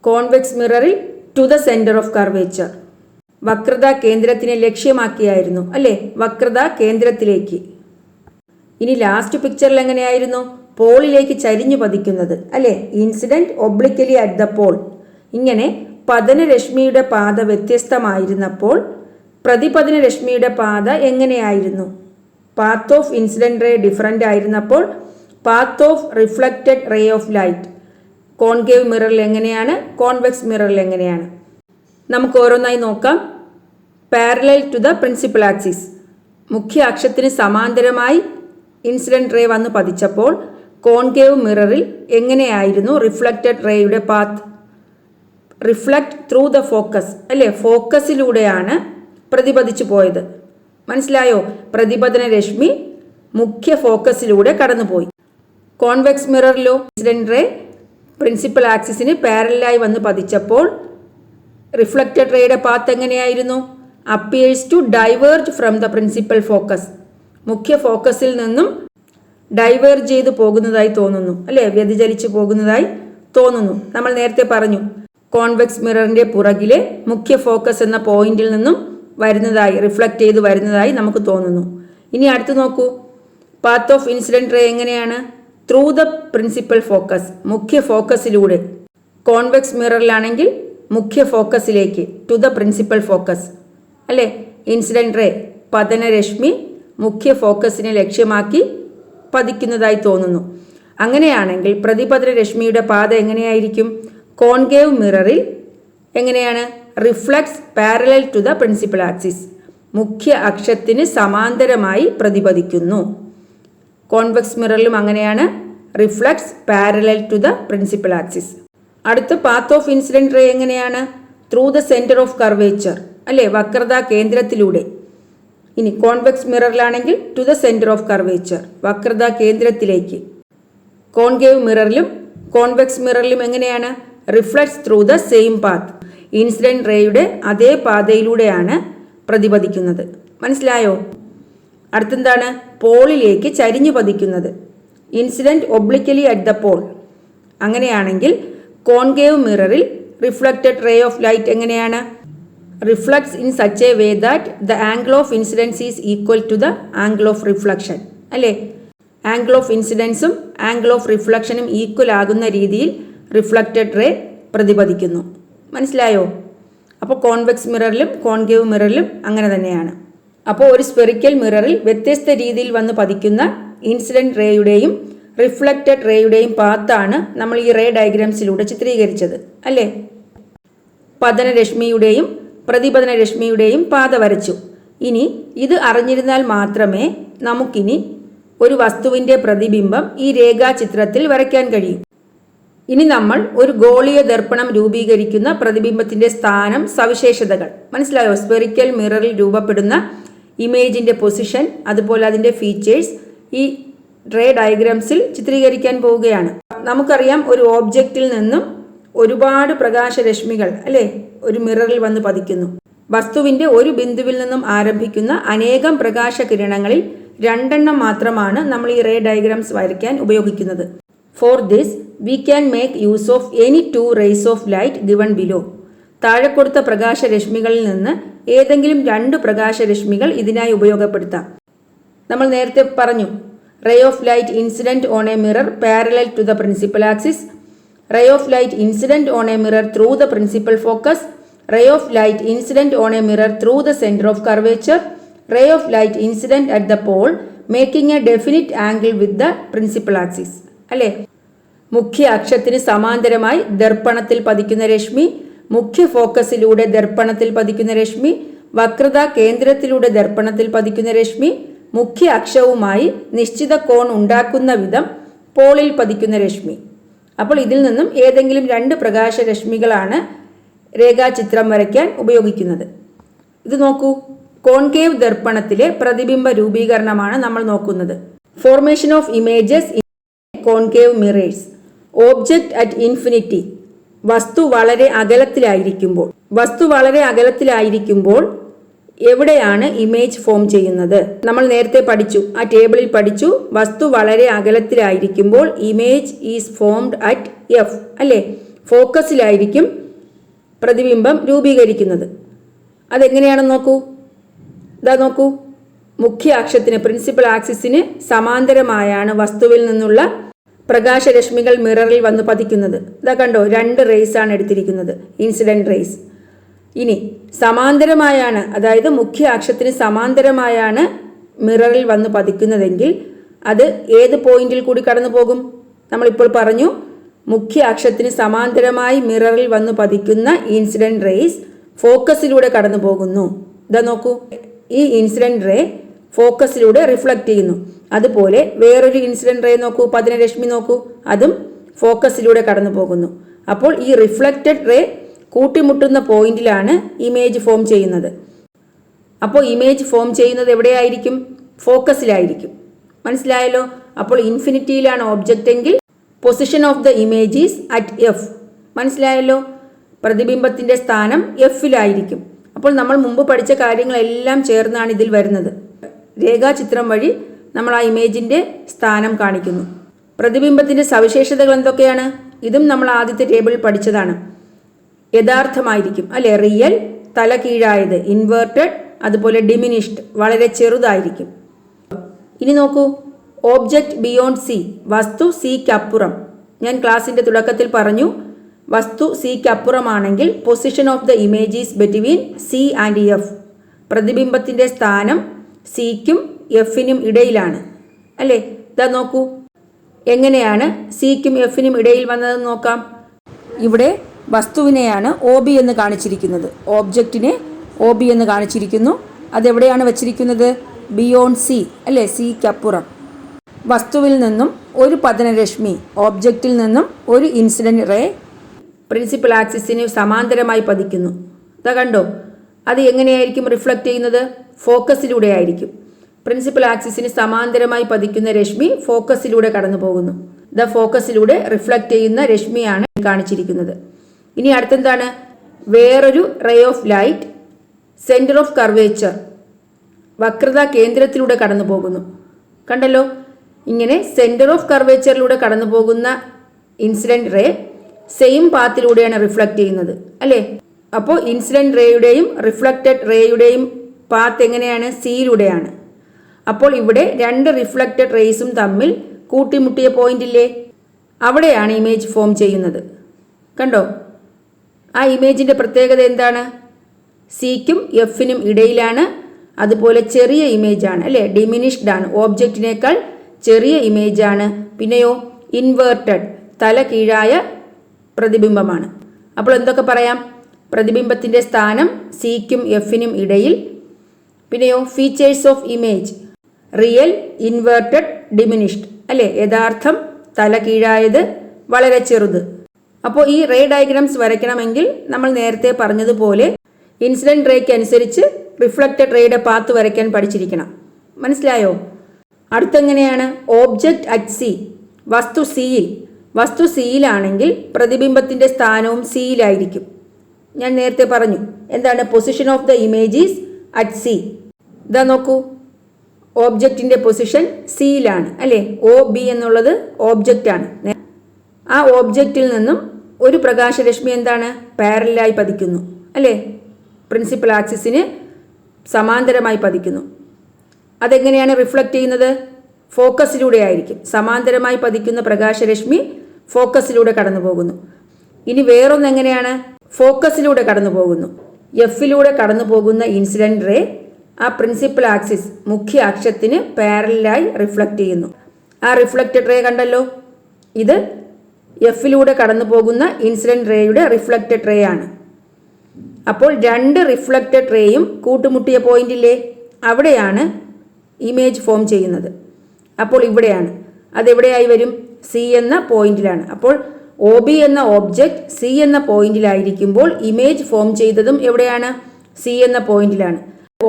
Convex മിററിൽ to the centre of curvature. വക്രതാ കേന്ദ്രത്തിനെ ലക്ഷ്യമാക്കിയായിരുന്നു, അല്ലേ? വക്രതാ കേന്ദ്രത്തിലേക്ക്. ഇനി ലാസ്റ്റ് പിക്ചറിൽ എങ്ങനെയായിരുന്നു? പോളിലേക്ക് ചരിഞ്ഞു പതിക്കുന്നത്, അല്ലേ? Incident obliquely at the pole. ഇങ്ങനെ പതനരശ്മിയുടെ പാത വ്യത്യസ്തമായിരുന്നപ്പോൾ പ്രതിപതന രശ്മിയുടെ പാത എങ്ങനെയായിരുന്നു? Path of incident ray different ആയിരുന്നപ്പോൾ path of reflected ray of light concave മിററിൽ എങ്ങനെയാണ്? കോൺവെക്സ് മിററിൽ എങ്ങനെയാണ്? നമുക്ക് ഓരോന്നായി നോക്കാം. Parallel to the principal axis, മുഖ്യ അക്ഷത്തിന് സമാന്തരമായി ഇൻസിഡന്റ് റേ വന്ന് പതിച്ചപ്പോൾ കോൺകേവ് മിററിൽ എങ്ങനെയായിരുന്നു റിഫ്ലക്റ്റഡ് റേയുടെ path? Reflect through the focus, അല്ലേ? ഫോക്കസിലൂടെയാണ് പ്രതിപതിച്ചു പോയത്. മനസ്സിലായോ? പ്രതിപതന രശ്മി മുഖ്യ ഫോക്കസിലൂടെ കടന്നുപോയി. കോൺവെക്സ് മിററിലോ ഇൻസിഡന്റ് റേ പ്രിൻസിപ്പൽ ആക്സിസിന് പാരലായി വന്ന് പതിച്ചപ്പോൾ റിഫ്ലക്റ്റഡ് റേയുടെ പാത്ത് എങ്ങനെയായിരുന്നു? Appears to diverge from the principal focus. മുഖ്യ ഫോക്കസിൽ നിന്നും ഡൈവേർജ് ചെയ്ത് പോകുന്നതായി തോന്നുന്നു, അല്ലേ? വ്യതിചലിച്ചു പോകുന്നതായി തോന്നുന്നു. നമ്മൾ നേരത്തെ പറഞ്ഞു, കോൺവെക്സ് മിററിന്റെ പുറകിലെ മുഖ്യ ഫോക്കസ് എന്ന പോയിന്റിൽ നിന്നും വരുന്നതായി റിഫ്ലക്റ്റ് ചെയ്ത് വരുന്നതായി നമുക്ക് തോന്നുന്നു. ഇനി അടുത്ത് നോക്കൂ, പാത്ത് ഓഫ് ഇൻസിഡന്റ് റേ എങ്ങനെയാണ്? ത്രൂ ദ പ്രിൻസിപ്പൽ ഫോക്കസ്, മുഖ്യ ഫോക്കസിലൂടെ. കോൺവെക്സ് മിററിലാണെങ്കിൽ മുഖ്യ ഫോക്കസിലേക്ക്, ടു ദ പ്രിൻസിപ്പൽ ഫോക്കസ് അല്ലേ. ഇൻസിഡന്റ് റേ പതനരശ്മി മുഖ്യ ഫോക്കസിനെ ലക്ഷ്യമാക്കി പതിക്കുന്നതായി തോന്നുന്നു. അങ്ങനെയാണെങ്കിൽ പ്രതിപതന രശ്മിയുടെ പാത എങ്ങനെയായിരിക്കും? കോൺകേവ് മിററിൽ എങ്ങനെയാണ്? Reflects parallel to the principal axis, മുഖ്യ അക്ഷത്തിന് സമാന്തരമായി പ്രതിപദിക്കുന്നു. കോൺവെക്സ് മിററിലും അങ്ങനെയാണ്, reflects parallel to the principal axis. അടുത്ത പാത്ത് ഓഫ് ഇൻസിഡന്റ് റേ എങ്ങനെയാണ്? Through the centre of curvature അല്ലേ, വക്രതാ കേന്ദ്രത്തിലൂടെ. ഇനി കോൺവെക്സ് മിററിലാണെങ്കിൽ to the centre of curvature, വക്രതാ കേന്ദ്രത്തിലേക്ക്. കോൺകേവ് മിററിലും കോൺവെക്സ് മിററിലും എങ്ങനെയാണ്? Reflects through the same path, incident റേയുടെ അതേ പാതയിലൂടെയാണ് പ്രതിപദിക്കുന്നത്. മനസ്സിലായോ? അടുത്തെന്താണ്? പോളിലേക്ക് ചരിഞ്ഞു പതിക്കുന്നത്, incident obliquely at the pole. അങ്ങനെയാണെങ്കിൽ കോൺകേവ് മിററിൽ റിഫ്ലക്റ്റഡ് റേ ഓഫ് ലൈറ്റ് എങ്ങനെയാണ്? Reflects in such a way that the angle of incidence is equal to the angle of reflection അല്ലേ. ആംഗിൾ ഓഫ് ഇൻസിഡൻസും ആംഗിൾ ഓഫ് റിഫ്ലക്ഷനും equal ആകുന്ന രീതിയിൽ reflected ray പ്രതിപദിക്കുന്നു. മനസ്സിലായോ? അപ്പോൾ കോൺവെക്സ് മിററിലും കോൺകേവ് മിററിലും അങ്ങനെ തന്നെയാണ്. അപ്പോൾ ഒരു സ്പെറിക്കൽ മിററിൽ വ്യത്യസ്ത രീതിയിൽ വന്ന് പതിക്കുന്ന ഇൻസിഡന്റ് റേയുടെയും റിഫ്ലക്റ്റഡ് റേയുടെയും പാത്താണ് നമ്മൾ ഈ റേ ഡയഗ്രാംസിലൂടെ ചിത്രീകരിച്ചത് അല്ലേ. പതനരശ്മിയുടെയും പ്രതിപതന രശ്മിയുടെയും പാത വരച്ചു. ഇനി ഇത് അറിഞ്ഞിരുന്നാൽ മാത്രമേ നമുക്കിനി ഒരു വസ്തുവിൻ്റെ പ്രതിബിംബം ഈ രേഖാചിത്രത്തിൽ വരയ്ക്കാൻ കഴിയും. ഇനി നമ്മൾ ഒരു ഗോളീയ ദർപ്പണം രൂപീകരിക്കുന്ന പ്രതിബിംബത്തിൻ്റെ സ്ഥാനം, സവിശേഷതകൾ മനസ്സിലായോ? സ്പെറിക്കൽ മിററിൽ രൂപപ്പെടുന്ന ഇമേജിൻ്റെ പൊസിഷൻ, അതുപോലെ അതിൻ്റെ ഫീച്ചേഴ്സ് ഈ റേ ഡയഗ്രാംസിൽ ചിത്രീകരിക്കാൻ പോവുകയാണ്. നമുക്കറിയാം, ഒരു ഓബ്ജക്റ്റിൽ നിന്നും ഒരുപാട് പ്രകാശരശ്മികൾ അല്ലേ ഒരു മിററിൽ വന്ന് പതിക്കുന്നു. വസ്തുവിൻ്റെ ഒരു ബിന്ദുവിൽ നിന്നും ആരംഭിക്കുന്ന അനേകം പ്രകാശകിരണങ്ങളിൽ 2 എണ്ണം മാത്രമാണ് നമ്മൾ ഈ റേ ഡയഗ്രാംസ് വരയ്ക്കാൻ ഉപയോഗിക്കുന്നത്. For this we can make use of any 2 rays of light given below. താഴെ കൊടുത്ത പ്രകാശരശ്മികളിൽ നിന്ന് ഏതെങ്കിലും 2 പ്രകാശരശ്മികൾ ഇതിനായി ഉപയോഗപ്പെടുത്താം. നമ്മൾ നേരത്തെ പറഞ്ഞു, ray of light incident on a mirror parallel to the principal axis, ray of light incident on a mirror through the principal focus, ray of light incident on a mirror through the center of curvature, ray of light incident at the pole making a definite angle with the principal axis അല്ലേ. മുഖ്യ അക്ഷത്തിന് സമാന്തരമായി ദർപ്പണത്തിൽ പതിക്കുന്ന രശ്മി, മുഖ്യ ഫോക്കസിലൂടെ ദർപ്പണത്തിൽ പതിക്കുന്ന രശ്മി, വക്രതാ കേന്ദ്രത്തിലൂടെ ദർപ്പണത്തിൽ പതിക്കുന്ന രശ്മി, മുഖ്യ അക്ഷവുമായി നിശ്ചിത കോൺ ഉണ്ടാക്കുന്ന വിധം പോളിൽ പതിക്കുന്ന രശ്മി. അപ്പോൾ ഇതിൽ നിന്നും ഏതെങ്കിലും 2 പ്രകാശരശ്മികളാണ് രേഖാചിത്രം വരയ്ക്കാൻ ഉപയോഗിക്കുന്നത്. ഇത് നോക്കൂ, കോൺകേവ് ദർപ്പണത്തിലെ പ്രതിബിംബ രൂപീകരണമാണ് നമ്മൾ നോക്കുന്നത്. Formation of images in concave mirrors. Object at infinity, വസ്തു വളരെ അകലത്തിലായിരിക്കുമ്പോൾ എവിടെയാണ് ഇമേജ് ഫോം ചെയ്യുന്നത്? നമ്മൾ നേരത്തെ പഠിച്ചു, ആ ടേബിളിൽ പഠിച്ചു, വസ്തു വളരെ അകലത്തിലായിരിക്കുമ്പോൾ image is formed at F അല്ലേ. ഫോക്കസിലായിരിക്കും പ്രതിബിംബം രൂപീകരിക്കുന്നത്. അതെങ്ങനെയാണെന്ന് നോക്കൂ. ഇതാ നോക്കൂ, മുഖ്യ അക്ഷത്തിന് പ്രിൻസിപ്പൽ ആക്സിസിന് സമാന്തരമായാണ് വസ്തുവിൽ നിന്നുള്ള പ്രകാശരശ്മികൾ മിററിൽ വന്ന് പതിക്കുന്നത്. ഇതാ കണ്ടോ, 2 റേസ് ആണ് എടുത്തിരിക്കുന്നത്, ഇൻസിഡന്റ് റേസ്. ഇനി സമാന്തരമായാണ്, അതായത് മുഖ്യ അക്ഷത്തിന് സമാന്തരമായാണ് മിററിൽ വന്ന് പതിക്കുന്നതെങ്കിൽ അത് ഏത് പോയിന്റിൽ കൂടി കടന്നു പോകും? നമ്മളിപ്പോൾ പറഞ്ഞു, മുഖ്യ അക്ഷത്തിന് സമാന്തരമായി മിററിൽ വന്ന് പതിക്കുന്ന ഇൻസിഡന്റ് റേസ് ഫോക്കസിലൂടെ കടന്നു പോകുന്നു. ഇതാ നോക്കൂ, ഈ ഇൻസിഡന്റ് റേ ഫോക്കസിലൂടെ റിഫ്ലക്റ്റ് ചെയ്യുന്നു. അതുപോലെ വേറൊരു ഇൻസിഡന്റ് റേ നോക്കൂ, പതനരശ്മി നോക്കൂ, അതും ഫോക്കസിലൂടെ കടന്നു പോകുന്നു. അപ്പോൾ ഈ റിഫ്ലക്റ്റഡ് റേ കൂട്ടിമുട്ടുന്ന പോയിന്റിലാണ് ഇമേജ് ഫോം ചെയ്യുന്നത്. അപ്പോൾ ഇമേജ് ഫോം ചെയ്യുന്നത് എവിടെയായിരിക്കും? ഫോക്കസിലായിരിക്കും. മനസ്സിലായല്ലോ? അപ്പോൾ ഇൻഫിനിറ്റിയിലാണ് ഓബ്ജക്റ്റ് എങ്കിൽ position of the image is at F. മനസ്സിലായല്ലോ? പ്രതിബിംബത്തിൻ്റെ സ്ഥാനം എഫിലായിരിക്കും. അപ്പോൾ നമ്മൾ മുമ്പ് പഠിച്ച കാര്യങ്ങളെല്ലാം ചേർന്നാണ് ഇതിൽ വരുന്നത്. രേഖാചിത്രം വഴി നമ്മൾ ആ ഇമേജിൻ്റെ സ്ഥാനം കാണിക്കുന്നു. പ്രതിബിംബത്തിൻ്റെ സവിശേഷതകൾ എന്തൊക്കെയാണ്? ഇതും നമ്മൾ ആദ്യത്തെ ടേബിളിൽ പഠിച്ചതാണ്. യഥാർത്ഥമായിരിക്കും അല്ലെ, റിയൽ, തലകീഴായത് ഇൻവേർട്ടഡ്, അതുപോലെ ഡിമിനിഷ്ഡ് വളരെ ചെറുതായിരിക്കും. ഇനി നോക്കൂ, ഓബ്ജക്റ്റ് ബിയോണ്ട് സി, വസ്തു സിക്കപ്പുറം. ഞാൻ ക്ലാസിൻ്റെ തുടക്കത്തിൽ പറഞ്ഞു, വസ്തു സിക്കപ്പുറമാണെങ്കിൽ position of the image is between C and F. പ്രതിബിംബത്തിൻ്റെ സ്ഥാനം സിക്കും എഫിനും ഇടയിലാണ് അല്ലേ. ഇതാ നോക്കൂ, എങ്ങനെയാണ് സിക്കും എഫിനും ഇടയിൽ വന്നതെന്ന് നോക്കാം. ഇവിടെ വസ്തുവിനെയാണ് ഒ ബി എന്ന് കാണിച്ചിരിക്കുന്നത്, ഓബ്ജക്റ്റിനെ ഒ ബി എന്ന് കാണിച്ചിരിക്കുന്നു. അതെവിടെയാണ് വച്ചിരിക്കുന്നത്? ബിയോണ്ട് സി അല്ലേ, സിക്കപ്പുറം. വസ്തുവിൽ നിന്നും ഒരു പതനരശ്മി, ഓബ്ജക്റ്റിൽ നിന്നും ഒരു ഇൻസിഡൻറ്റ് റേ പ്രിൻസിപ്പൽ ആക്സിസിന് സമാന്തരമായി പതിക്കുന്നു. ഇതാ കണ്ടോ, അത് എങ്ങനെയായിരിക്കും റിഫ്ലക്റ്റ് ചെയ്യുന്നത്? ഫോക്കസിലൂടെ ആയിരിക്കും. പ്രിൻസിപ്പൽ ആക്സിസിന് സമാന്തരമായി പതിക്കുന്ന രശ്മി ഫോക്കസിലൂടെ കടന്നു പോകുന്നു. ദ ഫോക്കസിലൂടെ റിഫ്ലക്റ്റ് ചെയ്യുന്ന രശ്മിയാണ് കാണിച്ചിരിക്കുന്നത്. ഇനി അടുത്തെന്താണ്? വേറൊരു ray of light centre of curvature, വക്രത കേന്ദ്രത്തിലൂടെ കടന്നു പോകുന്നു. കണ്ടല്ലോ, ഇങ്ങനെ സെൻറ്റർ ഓഫ് കർവേച്ചറിലൂടെ കടന്നു പോകുന്ന ഇൻസിഡൻറ്റ് റേ സെയിം പാത്തിലൂടെയാണ് റിഫ്ലക്റ്റ് ചെയ്യുന്നത് അല്ലേ. അപ്പോൾ ഇൻസിഡൻറ്റ് റേയുടെയും റിഫ്ലക്റ്റഡ് റേയുടെയും പാത്ത് എങ്ങനെയാണ്? സിയിലൂടെയാണ്. അപ്പോൾ ഇവിടെ രണ്ട് റിഫ്ലക്റ്റഡ് റേസും തമ്മിൽ കൂട്ടിമുട്ടിയ പോയിന്റ് ഇല്ലേ, അവിടെയാണ് ഇമേജ് ഫോം ചെയ്യുന്നത്. കണ്ടോ, ആ ഇമേജിൻ്റെ പ്രത്യേകത എന്താണ്? സിക്കും എഫിനും ഇടയിലാണ്, അതുപോലെ ചെറിയ ഇമേജാണ് അല്ലേ, ഡിമിനിഷ്ഡ് ആണ്, ഓബ്ജക്റ്റിനേക്കാൾ ചെറിയ ഇമേജാണ്. പിന്നെയോ ഇൻവേർട്ടഡ്, തല കീഴായ പ്രതിബിംബമാണ്. അപ്പോൾ എന്തൊക്കെ പറയാം? പ്രതിബിംബത്തിൻ്റെ സ്ഥാനം സിക്കും എഫിനും ഇടയിൽ. പിന്നെയോ features of image, real, inverted, diminished അല്ലേ, യഥാർത്ഥം, തല കീഴായത്, വളരെ ചെറുത്. അപ്പോൾ ഈ റേ ഡയഗ്രാംസ് വരയ്ക്കണമെങ്കിൽ നമ്മൾ നേരത്തെ പറഞ്ഞതുപോലെ ഇൻസിഡൻറ്റ് റേക്ക് അനുസരിച്ച് റിഫ്ലക്റ്റഡ് റേയുടെ പാത്ത് വരയ്ക്കാൻ പഠിച്ചിരിക്കണം. മനസ്സിലായോ? അടുത്തെങ്ങനെയാണ്? ഓബ്ജക്റ്റ് അറ്റ് സി, വസ്തു സിയിൽ. വസ്തു സിയിലാണെങ്കിൽ പ്രതിബിംബത്തിൻ്റെ സ്ഥാനവും സിയിലായിരിക്കും. ഞാൻ നേരത്തെ പറഞ്ഞു എന്താണ്? Position of the image is at C. ഇതാ നോക്കൂ, ഓബ്ജക്റ്റിൻ്റെ പൊസിഷൻ സിയിലാണ് അല്ലേ. ഒ ബി എന്നുള്ളത് ഓബ്ജക്റ്റാണ്. ആ ഓബ്ജക്റ്റിൽ നിന്നും ഒരു പ്രകാശരശ്മി എന്താണ്? പാരലായി പതിക്കുന്നു അല്ലേ, പ്രിൻസിപ്പൽ ആക്സിസിന് സമാന്തരമായി പതിക്കുന്നു. അതെങ്ങനെയാണ് റിഫ്ലക്റ്റ് ചെയ്യുന്നത്? ഫോക്കസിലൂടെ ആയിരിക്കും. സമാന്തരമായി പതിക്കുന്ന പ്രകാശരശ്മി ഫോക്കസിലൂടെ കടന്നു പോകുന്നു. ഇനി വേറൊന്ന് എങ്ങനെയാണ്? ഫോക്കസിലൂടെ കടന്നു പോകുന്നു. എഫിലൂടെ കടന്നു പോകുന്ന ഇൻസിഡൻറ്റ് റേ ആ പ്രിൻസിപ്പൽ ആക്സിസ്, മുഖ്യ അക്ഷത്തിന് പാരലായി റിഫ്ലക്റ്റ് ചെയ്യുന്നു. ആ റിഫ്ലക്റ്റഡ് റേ കണ്ടല്ലോ, ഇത് എഫിലൂടെ കടന്നു പോകുന്ന ഇൻസിഡൻറ്റ് റേയുടെ റിഫ്ലക്റ്റഡ് റേ ആണ്. അപ്പോൾ രണ്ട് റിഫ്ലക്റ്റഡ് റേയും കൂട്ടുമുട്ടിയ പോയിന്റില്ലേ, അവിടെയാണ് ഇമേജ് ഫോം ചെയ്യുന്നത്. അപ്പോൾ ഇവിടെയാണ്, അതെവിടെയായി വരും? സി എന്ന പോയിന്റിലാണ്. അപ്പോൾ ഒ ബി എന്ന ഓബ്ജക്റ്റ് സി എന്ന പോയിന്റിലായിരിക്കുമ്പോൾ ഇമേജ് ഫോം ചെയ്തതും എവിടെയാണ്? സി എന്ന പോയിന്റിലാണ്.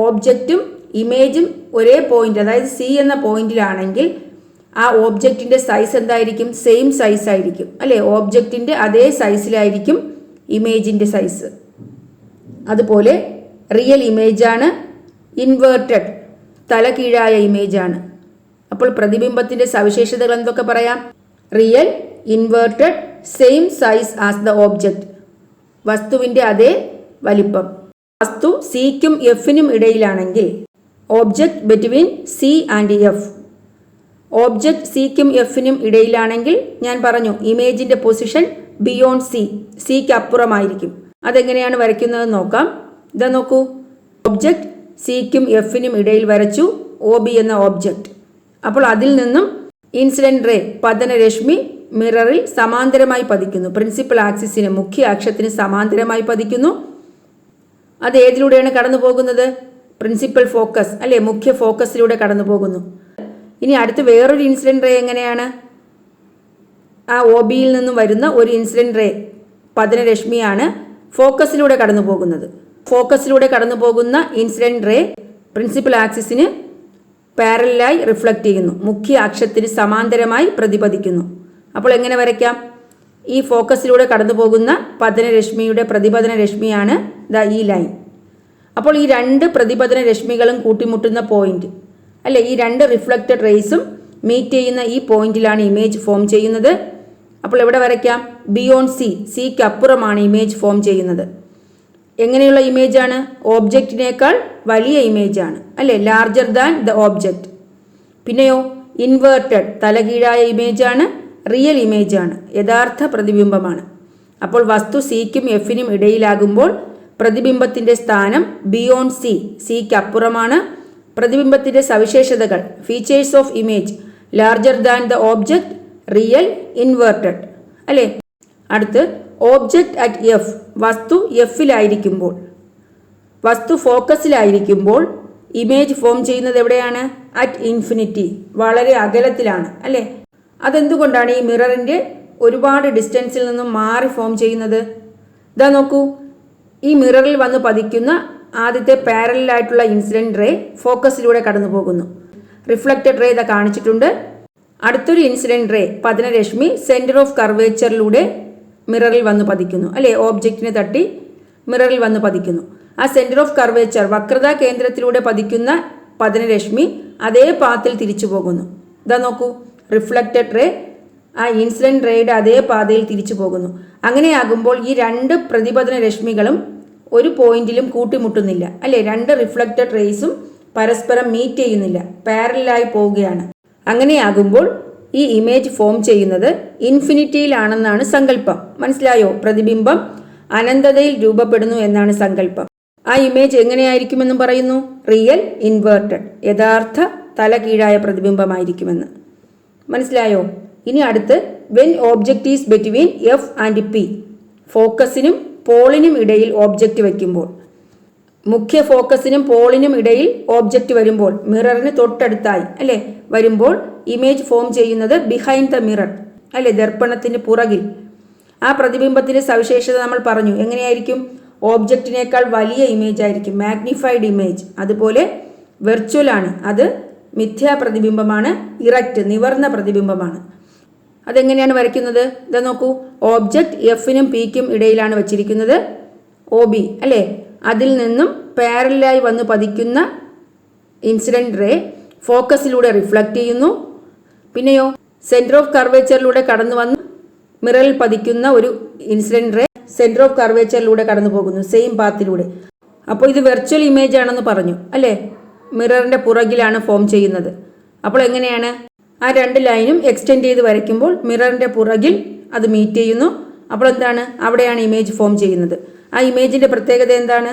ഓബ്ജക്റ്റും ഇമേജും ഒരേ പോയിന്റ്, അതായത് സി എന്ന പോയിന്റിലാണെങ്കിൽ ആ ഓബ്ജക്റ്റിൻ്റെ സൈസ് എന്തായിരിക്കും? സെയിം സൈസ് ആയിരിക്കും അല്ലേ. ഓബ്ജക്റ്റിൻ്റെ അതേ സൈസിലായിരിക്കും ഇമേജിൻ്റെ സൈസ്. അതുപോലെ റിയൽ ഇമേജാണ്, ഇൻവേർട്ടഡ്, തല കീഴായ ഇമേജാണ്. അപ്പോൾ പ്രതിബിംബത്തിൻ്റെ സവിശേഷതകൾ എന്തൊക്കെ പറയാം? Real, inverted, same size as the object, വസ്തുവിൻ്റെ അതേ വലിപ്പം. വസ്തു സിക്കും എഫിനും ഇടയിലാണെങ്കിൽ object between C and F. Object സിക്കും എഫിനും ഇടയിലാണെങ്കിൽ ഞാൻ പറഞ്ഞു ഇമേജിൻ്റെ പൊസിഷൻ ബിയോണ്ട് സി, സിക്ക് അപ്പുറമായിരിക്കും. അതെങ്ങനെയാണ് വരയ്ക്കുന്നത് നോക്കാം. ഇതാ നോക്കൂ, ഓബ്ജക്റ്റ് സിക്കും എഫിനും ഇടയിൽ വരച്ചു ഒ ബി എന്ന ഓബ്ജക്റ്റ്. അപ്പോൾ അതിൽ നിന്നും ഇൻസിഡൻറ്റ് റേ, പതനരശ്മി മിററിൽ സമാന്തരമായി പതിക്കുന്നു. പ്രിൻസിപ്പൽ ആക്സിസിന്, മുഖ്യ അക്ഷത്തിന് സമാന്തരമായി പതിക്കുന്നു. അത് ഏതിലൂടെയാണ് കടന്നു പോകുന്നത്? പ്രിൻസിപ്പൽ ഫോക്കസ് അല്ലേ, മുഖ്യ ഫോക്കസിലൂടെ കടന്നു പോകുന്നു. ഇനി അടുത്ത് വേറൊരു ഇൻസിഡൻറ്റ് റേ എങ്ങനെയാണ്? ആ ഒ ബിയിൽ നിന്നും വരുന്ന ഒരു ഇൻസിഡൻറ്റ് റേ, പതനരശ്മിയാണ്, ഫോക്കസിലൂടെ കടന്നു പോകുന്നത്. ഫോക്കസിലൂടെ കടന്നു പോകുന്ന ഇൻസിഡൻറ്റ് റേ പ്രിൻസിപ്പൽ ആക്സിസിന് പാരലായി റിഫ്ലക്റ്റ് ചെയ്യുന്നു, മുഖ്യ അക്ഷത്തിന് സമാന്തരമായി പ്രതിപദിക്കുന്നു. അപ്പോൾ എങ്ങനെ വരയ്ക്കാം? ഈ ഫോക്കസിലൂടെ കടന്നു പോകുന്ന പതനരശ്മിയുടെ പ്രതിപതന രശ്മിയാണ് ഈ ലൈൻ. അപ്പോൾ ഈ രണ്ട് പ്രതിപതന രശ്മികളും കൂട്ടിമുട്ടുന്ന പോയിന്റ് അല്ലെ, ഈ രണ്ട് റിഫ്ലക്റ്റഡ് റേസും മീറ്റ് ചെയ്യുന്ന ഈ പോയിന്റിലാണ് ഇമേജ് ഫോം ചെയ്യുന്നത്. അപ്പോൾ എവിടെ വരയ്ക്കാം? ബിയോണ്ട് സി, സിക്ക് അപ്പുറമാണ് ഇമേജ് ഫോം ചെയ്യുന്നത്. എങ്ങനെയുള്ള ഇമേജാണ്? ഓബ്ജക്റ്റിനേക്കാൾ വലിയ ഇമേജാണ് അല്ലേ, ലാർജർ ദാൻ ദ ഓബ്ജക്റ്റ്. പിന്നെയോ ഇൻവേർട്ടഡ്, തലകീഴായ ഇമേജാണ്, റിയൽ ഇമേജാണ്, യഥാർത്ഥ പ്രതിബിംബമാണ്. അപ്പോൾ വസ്തു സിക്കും എഫിനും ഇടയിലാകുമ്പോൾ പ്രതിബിംബത്തിൻ്റെ സ്ഥാനം ബിയോണ്ട് സി, സിക്ക് അപ്പുറമാണ്. പ്രതിബിംബത്തിൻ്റെ സവിശേഷതകൾ features of image larger than the object, real, inverted അല്ലേ. അടുത്ത് ഓബ്ജക്റ്റ് അറ്റ് എഫ്, വസ്തു എഫിലായിരിക്കുമ്പോൾ, വസ്തു ഫോക്കസിലായിരിക്കുമ്പോൾ ഇമേജ് ഫോം ചെയ്യുന്നത് എവിടെയാണ്? അറ്റ് ഇൻഫിനിറ്റി, വളരെ അകലത്തിലാണ് അല്ലേ. അതെന്തുകൊണ്ടാണ് ഈ മിററിൻ്റെ ഒരുപാട് ഡിസ്റ്റൻസിൽ നിന്നും മാറി ഫോം ചെയ്യുന്നത്? ഇതാ നോക്കൂ, ഈ മിററിൽ വന്ന് പതിക്കുന്ന ആദ്യത്തെ പാരലായിട്ടുള്ള ഇൻസിഡൻറ്റ് റേ ഫോക്കസിലൂടെ കടന്നു പോകുന്നു. റിഫ്ലക്റ്റഡ് റേ ഇതാ കാണിച്ചിട്ടുണ്ട്. അടുത്തൊരു ഇൻസിഡൻറ്റ് റേ, പതനരശ്മി, സെൻറ്റർ ഓഫ് കർവേച്ചറിലൂടെ മിററിൽ വന്ന് പതിക്കുന്നു അല്ലേ, ഓബ്ജക്റ്റിനെ തട്ടി മിററിൽ വന്ന് പതിക്കുന്നു. ആ സെൻറ്റർ ഓഫ് കർവേച്ചർ, വക്രതാ കേന്ദ്രത്തിലൂടെ പതിക്കുന്ന പതനരശ്മി അതേ പാത്തിൽ തിരിച്ചു പോകുന്നു. ഇതാ നോക്കൂ, റിഫ്ലക്റ്റഡ് റേ ആ ഇൻസിഡൻറ്റ് റേയുടെ അതേ പാതയിൽ തിരിച്ചു പോകുന്നു. അങ്ങനെയാകുമ്പോൾ ഈ രണ്ട് പ്രതിപതന രശ്മികളും ഒരു പോയിന്റിലും കൂട്ടിമുട്ടുന്നില്ല അല്ലേ, രണ്ട് റിഫ്ലക്റ്റഡ് റേസും പരസ്പരം മീറ്റ് ചെയ്യുന്നില്ല, പാരലായി പോവുകയാണ്. അങ്ങനെയാകുമ്പോൾ ഈ ഇമേജ് ഫോം ചെയ്യുന്നത് ഇൻഫിനിറ്റിയിലാണെന്നാണ് സങ്കല്പം. മനസ്സിലായോ? പ്രതിബിംബം അനന്തതയിൽ രൂപപ്പെടുന്നു എന്നാണ് സങ്കല്പം. ആ ഇമേജ് എങ്ങനെയായിരിക്കുമെന്നും പറയുന്നു? റിയൽ, ഇൻവേർട്ടഡ്, യഥാർത്ഥ തലകീഴായ പ്രതിബിംബമായിരിക്കുമെന്ന്. മനസ്സിലായോ? ഇനി അടുത്ത് when object is between F and P, ഫോക്കസിനും പോളിനും ഇടയിൽ ഓബ്ജക്റ്റ് വയ്ക്കുമ്പോൾ, മുഖ്യ ഫോക്കസിനും പോളിനും ഇടയിൽ ഓബ്ജക്റ്റ് വരുമ്പോൾ, മിററിന് തൊട്ടടുത്തായി അല്ലേ വരുമ്പോൾ ഇമേജ് ഫോം ചെയ്യുന്നത് ബിഹൈൻഡ് ദ മിറർ അല്ലേ, ദർപ്പണത്തിന് പുറകിൽ. ആ പ്രതിബിംബത്തിൻ്റെ സവിശേഷത നമ്മൾ പറഞ്ഞു. എങ്ങനെയായിരിക്കും? ഓബ്ജക്റ്റിനേക്കാൾ വലിയ ഇമേജ് ആയിരിക്കും, മാഗ്നിഫൈഡ് ഇമേജ്. അതുപോലെ വെർച്വൽ ആണ്, അത് മിഥ്യാ പ്രതിബിംബമാണ്, ഇറക്റ്റ്, നിവർന്ന പ്രതിബിംബമാണ്. അതെങ്ങനെയാണ് വരയ്ക്കുന്നത്? ഇതാ നോക്കൂ, ഓബ്ജക്റ്റ് എഫിനും പിക്കും ഇടയിലാണ് വച്ചിരിക്കുന്നത്, ഒ ബി അല്ലേ. അതിൽ നിന്നും പാരലായി വന്ന് പതിക്കുന്ന ഇൻസിഡൻറ്റ് റേ ഫോക്കസിലൂടെ റിഫ്ലക്റ്റ് ചെയ്യുന്നു. പിന്നെയോ സെൻറ്റർ ഓഫ് കർവേച്ചറിലൂടെ കടന്നു വന്ന് മിററിൽ പതിക്കുന്ന ഒരു ഇൻസിഡൻറ്റ് റേ സെൻറ്റർ ഓഫ് കർവേച്ചറിലൂടെ കടന്നു പോകുന്നു, സെയിം പാത്തിലൂടെ. അപ്പോൾ ഇത് വെർച്വൽ ഇമേജ് ആണെന്ന് പറഞ്ഞു അല്ലേ, മിററിൻ്റെ പുറകിലാണ് ഫോം ചെയ്യുന്നത്. അപ്പോൾ എങ്ങനെയാണ്? ആ രണ്ട് ലൈനും എക്സ്റ്റെൻഡ് ചെയ്ത് വരയ്ക്കുമ്പോൾ മിററിൻ്റെ പുറകിൽ അത് മീറ്റ് ചെയ്യുന്നു. അപ്പോൾ എന്താണ്? അവിടെയാണ് ഇമേജ് ഫോം ചെയ്യുന്നത്. ആ ഇമേജിൻ്റെ പ്രത്യേകത എന്താണ്?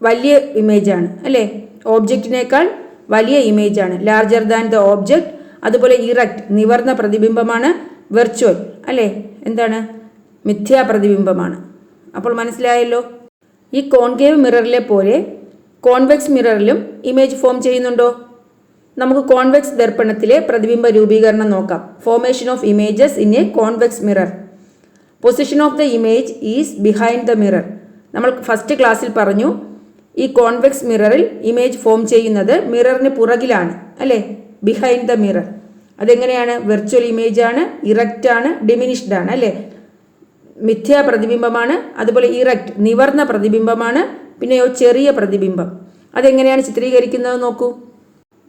വലിയ ഇമേജാണ് അല്ലേ, ഓബ്ജക്റ്റിനേക്കാൾ വലിയ ഇമേജാണ്, ലാർജർ ദാൻ ദ ഓബ്ജക്റ്റ്. അതുപോലെ ഇറക്റ്റ്, നിവർന്ന പ്രതിബിംബമാണ്. വെർച്വൽ അല്ലേ, എന്താണ്? മിഥ്യാ പ്രതിബിംബമാണ്. അപ്പോൾ മനസ്സിലായല്ലോ. ഈ കോൺകേവ് മിററിലെ പോലെ കോൺവെക്സ് മിററിലും ഇമേജ് ഫോം ചെയ്യുന്നുണ്ടോ? നമുക്ക് കോൺവെക്സ് ദർപ്പണത്തിലെ പ്രതിബിംബ രൂപീകരണം നോക്കാം. Formation of images in A convex mirror. Position of the image is behind the mirror. നമ്മൾ ഫസ്റ്റ് ക്ലാസ്സിൽ പറഞ്ഞു, ഈ കോൺവെക്സ് മിററിൽ ഇമേജ് ഫോം ചെയ്യുന്നത് മിററിന് പുറകിലാണ് അല്ലേ, ബിഹൈൻഡ് ദ മിറർ. അതെങ്ങനെയാണ്? വെർച്വൽ ഇമേജ് ആണ്, ഇറക്റ്റ് ആണ്, ഡിമിനിഷ്ഡ് ആണ് അല്ലേ, മിഥ്യാ പ്രതിബിംബമാണ്. അതുപോലെ ഇറക്റ്റ്, നിവർന്ന പ്രതിബിംബമാണ്. പിന്നെയോ ചെറിയ പ്രതിബിംബം. അതെങ്ങനെയാണ് ചിത്രീകരിക്കുന്നത് നോക്കൂ.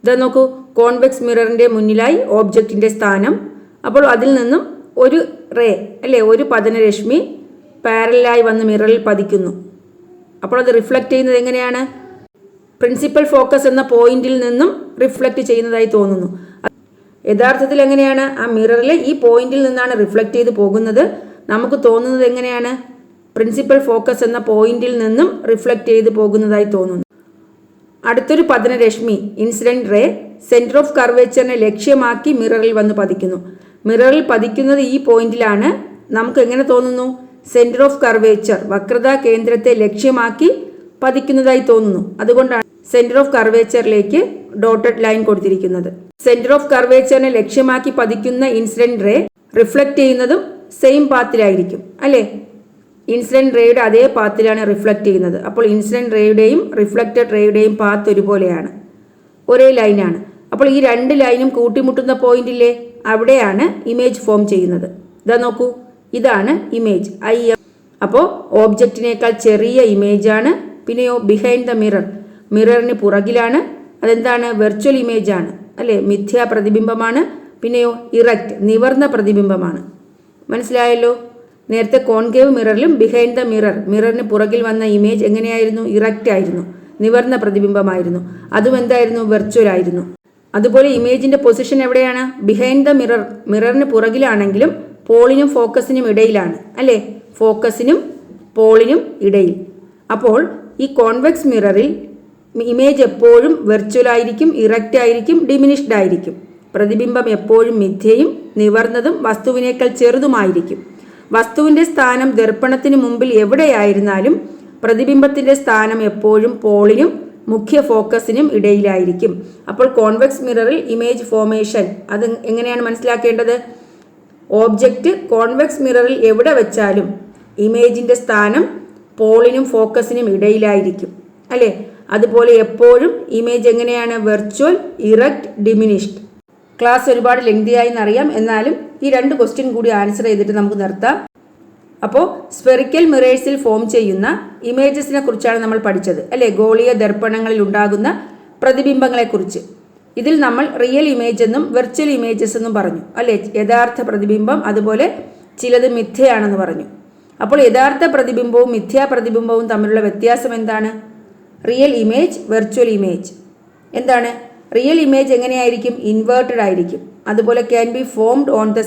ഇതാ നോക്കൂ, കോൺവെക്സ് മിററിൻ്റെ മുന്നിലായി ഓബ്ജക്റ്റിൻ്റെ സ്ഥാനം. അപ്പോൾ അതിൽ നിന്നും ഒരു റേ അല്ലേ, ഒരു പതനരശ്മി പാരലായി വന്ന് മിററിൽ പതിക്കുന്നു. അപ്പോൾ അത് റിഫ്ലക്റ്റ് ചെയ്യുന്നത് എങ്ങനെയാണ്? പ്രിൻസിപ്പൽ ഫോക്കസ് എന്ന പോയിന്റിൽ നിന്നും റിഫ്ലക്റ്റ് ചെയ്യുന്നതായി തോന്നുന്നു. യഥാർത്ഥത്തിൽ എങ്ങനെയാണ്? ആ മിററിലെ ഈ പോയിന്റിൽ നിന്നാണ് റിഫ്ലക്റ്റ് ചെയ്ത് പോകുന്നത്. നമുക്ക് തോന്നുന്നത് എങ്ങനെയാണ്? പ്രിൻസിപ്പൽ ഫോക്കസ് എന്ന പോയിന്റിൽ നിന്നും റിഫ്ലക്റ്റ് ചെയ്ത് പോകുന്നതായി തോന്നുന്നു. അടുത്തൊരു പതനരശ്മി, ഇൻസിഡൻറ്റ് റേ, സെൻറ്റർ ഓഫ് കർവേച്ചറിനെ ലക്ഷ്യമാക്കി മിററിൽ വന്ന് പതിക്കുന്നു. മിററിൽ പതിക്കുന്നത് ഈ പോയിന്റിലാണ്. നമുക്ക് എങ്ങനെ തോന്നുന്നു? സെൻറ്റർ ഓഫ് കർവേച്ചർ, വക്രതാ കേന്ദ്രത്തെ ലക്ഷ്യമാക്കി പതിക്കുന്നതായി തോന്നുന്നു. അതുകൊണ്ടാണ് സെൻറ്റർ ഓഫ് കർവേച്ചറിലേക്ക് ഡോട്ടഡ് ലൈൻ കൊടുത്തിരിക്കുന്നത്. സെൻറ്റർ ഓഫ് കർവേച്ചറിനെ ലക്ഷ്യമാക്കി പതിക്കുന്ന ഇൻസിഡൻറ്റ് റേ റിഫ്ലക്റ്റ് ചെയ്യുന്നതും സെയിം പാത്തിലായിരിക്കും അല്ലേ, ഇൻസിഡൻറ്റ് റേയുടെ അതേ പാത്തിലാണ് റിഫ്ലക്റ്റ് ചെയ്യുന്നത്. അപ്പോൾ ഇൻസിഡൻറ്റ് റേയുടെയും റിഫ്ലക്റ്റഡ് റേയുടെയും പാത്ത് ഒരുപോലെയാണ്, ഒരേ ലൈനാണ്. അപ്പോൾ ഈ രണ്ട് ലൈനും കൂട്ടിമുട്ടുന്ന പോയിന്റില്ലേ, അവിടെയാണ് ഇമേജ് ഫോം ചെയ്യുന്നത്. ഇതാ നോക്കൂ, ഇതാണ് ഇമേജ് ഐ എം. അപ്പോൾ ഓബ്ജക്റ്റിനേക്കാൾ ചെറിയ ഇമേജാണ്. പിന്നെയോ ബിഹൈൻഡ് ദ മിറർ, മിററിന് പുറകിലാണ്. അതെന്താണ്? വെർച്വൽ ഇമേജാണ് അല്ലേ, മിഥ്യാ പ്രതിബിംബമാണ്. പിന്നെയോ ഇറക്റ്റ്, നിവർന്ന പ്രതിബിംബമാണ്. മനസ്സിലായല്ലോ. നേരത്തെ കോൺകേവ് മിററിലും ബിഹൈൻഡ് ദ മിററിന് പുറകിൽ വന്ന ഇമേജ് എങ്ങനെയായിരുന്നു? ഇറക്റ്റ് ആയിരുന്നു, നിവർന്ന പ്രതിബിംബമായിരുന്നു. അതും എന്തായിരുന്നു? വെർച്വൽ ആയിരുന്നു. അതുപോലെ ഇമേജിന്റെ പൊസിഷൻ എവിടെയാണ്? ബിഹൈൻഡ് ദ മിററിന് പുറകിലാണെങ്കിലും പോളിനും ഫോക്കസിനും ഇടയിലാണ്, അല്ലേ? ഫോക്കസിനും പോളിനും ഇടയിൽ. അപ്പോൾ ഈ കോൺവെക്സ് മിററിൽ ഇമേജ് എപ്പോഴും വെർച്വൽ ആയിരിക്കും, ഇറക്റ്റ് ആയിരിക്കും, ഡിമിനിഷ്ഡ് ആയിരിക്കും. പ്രതിബിംബം എപ്പോഴും മിഥ്യയും നിവർന്നതും വസ്തുവിനേക്കാൾ ചെറുതുമായിരിക്കും. വസ്തുവിന്റെ സ്ഥാനം ദർപ്പണത്തിന് മുമ്പിൽ എവിടെയായിരുന്നാലും പ്രതിബിംബത്തിന്റെ സ്ഥാനം എപ്പോഴും പോളിനും മുഖ്യ ഫോക്കസിനും ഇടയിലായിരിക്കും. അപ്പോൾ കോൺവെക്സ് മിററിൽ ഇമേജ് ഫോർമേഷൻ അത് എങ്ങനെയാണ് മനസ്സിലാക്കേണ്ടത്? ഓബ്ജക്റ്റ് കോൺവെക്സ് മിററിൽ എവിടെ വെച്ചാലും ഇമേജിന്റെ സ്ഥാനം പോളിനും ഫോക്കസിനും ഇടയിലായിരിക്കും, അല്ലേ? അതുപോലെ എപ്പോഴും ഇമേജ് എങ്ങനെയാണ്? Virtual, erect, diminished. ക്ലാസ് ഒരുപാട് ലെങ്തിയായി എന്നറിയാം, എന്നാലും ഈ 2 ക്വസ്റ്റ്യൻ കൂടി ആൻസർ ചെയ്തിട്ട് നമുക്ക് നിർത്താം. അപ്പോൾ സ്ഫെറിക്കൽ മിറേഴ്സിൽ ഫോം ചെയ്യുന്ന ഇമേജസിനെ കുറിച്ചാണ് നമ്മൾ പഠിച്ചത്, അല്ലേ? ഗോളീയ ദർപ്പണങ്ങളിൽ ഉണ്ടാകുന്ന പ്രതിബിംബങ്ങളെക്കുറിച്ച്. ഇതിൽ നമ്മൾ റിയൽ ഇമേജ് എന്നും വെർച്വൽ ഇമേജസ് എന്നും പറഞ്ഞു, അല്ലേ? യഥാർത്ഥ പ്രതിബിംബം, അതുപോലെ ചിലത് മിഥ്യയാണെന്ന് പറഞ്ഞു. അപ്പോൾ യഥാർത്ഥ പ്രതിബിംബവും മിഥ്യാ പ്രതിബിംബവും തമ്മിലുള്ള വ്യത്യാസം എന്താണ്? Real image, virtual image. എന്താണ്? റിയൽ ഇമേജ് എങ്ങനെയായിരിക്കും? ഇൻവേർട്ടഡ് ആയിരിക്കും. അതുപോലെ can be formed on the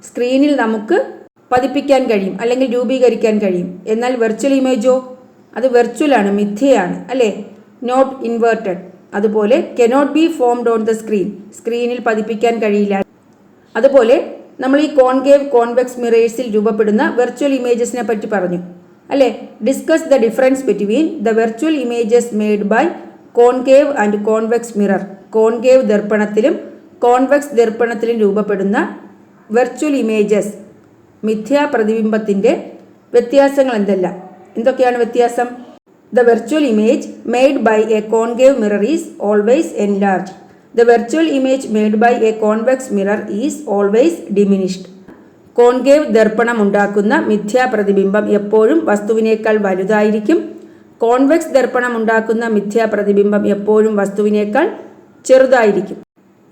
സ്ക്രീനിൽ നമുക്ക് പതിപ്പിക്കാൻ കഴിയും അല്ലെങ്കിൽ രൂപീകരിക്കാൻ കഴിയും. എന്നാൽ വെർച്വൽ ഇമേജോ? അത് വെർച്വലാണ്, മിഥ്യയാണ്, അല്ലേ? Not inverted. അതുപോലെ cannot be formed on the സ്ക്രീനിൽ പതിപ്പിക്കാൻ കഴിയില്ല. അതുപോലെ നമ്മൾ ഈ കോൺകേവ് കോൺവെക്സ് മിറേഴ്സിൽ രൂപപ്പെടുന്ന വെർച്വൽ ഇമേജസിനെ പറ്റി പറഞ്ഞു, അല്ലേ? Discuss the difference between the virtual images made by concave and convex mirror. Concave ദർപ്പണത്തിലും കോൺവെക്സ് ദർപ്പണത്തിലും രൂപപ്പെടുന്ന വെർച്വൽ ഇമേജസ്, മിഥ്യാ പ്രതിബിംബത്തിൻ്റെ വ്യത്യാസങ്ങൾ എന്തൊക്കെയാണ് വ്യത്യാസം? The virtual image made by a concave mirror is always enlarged. The virtual image made by a convex mirror is always diminished. Concave ദർപ്പണം ഉണ്ടാക്കുന്ന മിഥ്യാ പ്രതിബിംബം എപ്പോഴും വസ്തുവിനേക്കാൾ വലുതായിരിക്കും. കോൺവെക്സ് ദർപ്പണം ഉണ്ടാക്കുന്ന മിഥ്യാ പ്രതിബിംബം എപ്പോഴും വസ്തുവിനേക്കാൾ ചെറുതായിരിക്കും.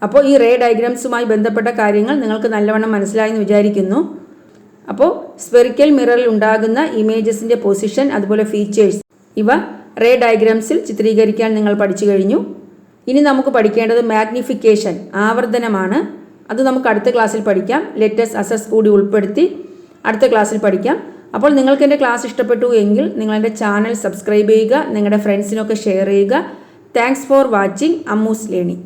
അപ്പോൾ ഈ റേ ഡയഗ്രാംസുമായി ബന്ധപ്പെട്ട കാര്യങ്ങൾ നിങ്ങൾക്ക് നല്ലവണ്ണം മനസ്സിലായെന്ന് വിചാരിക്കുന്നു. അപ്പോൾ സ്ഫെറിക്കൽ മിററിൽ ഉണ്ടാകുന്ന ഇമേജസിൻ്റെ പൊസിഷൻ, അതുപോലെ ഫീച്ചേഴ്സ്, ഇവ റേ ഡയഗ്രാംസിൽ ചിത്രീകരിക്കാൻ നിങ്ങൾ പഠിച്ചു കഴിഞ്ഞു. ഇനി നമുക്ക് പഠിക്കേണ്ടത് മാഗ്നിഫിക്കേഷൻ, ആവർത്തനമാണ്. അത് നമുക്ക് അടുത്ത ക്ലാസ്സിൽ പഠിക്കാം. ലെറ്റസ് അസസ് കൂടി ഉൾപ്പെടുത്തി അടുത്ത ക്ലാസ്സിൽ പഠിക്കാം. അപ്പോൾ നിങ്ങൾക്ക് എൻ്റെ ക്ലാസ് ഇഷ്ടപ്പെട്ടു എങ്കിൽ നിങ്ങൾ എൻ്റെ ചാനൽ സബ്സ്ക്രൈബ് ചെയ്യുക, നിങ്ങളുടെ ഫ്രണ്ട്സിനൊക്കെ ഷെയർ ചെയ്യുക. Thanks for watching Ammu's learning.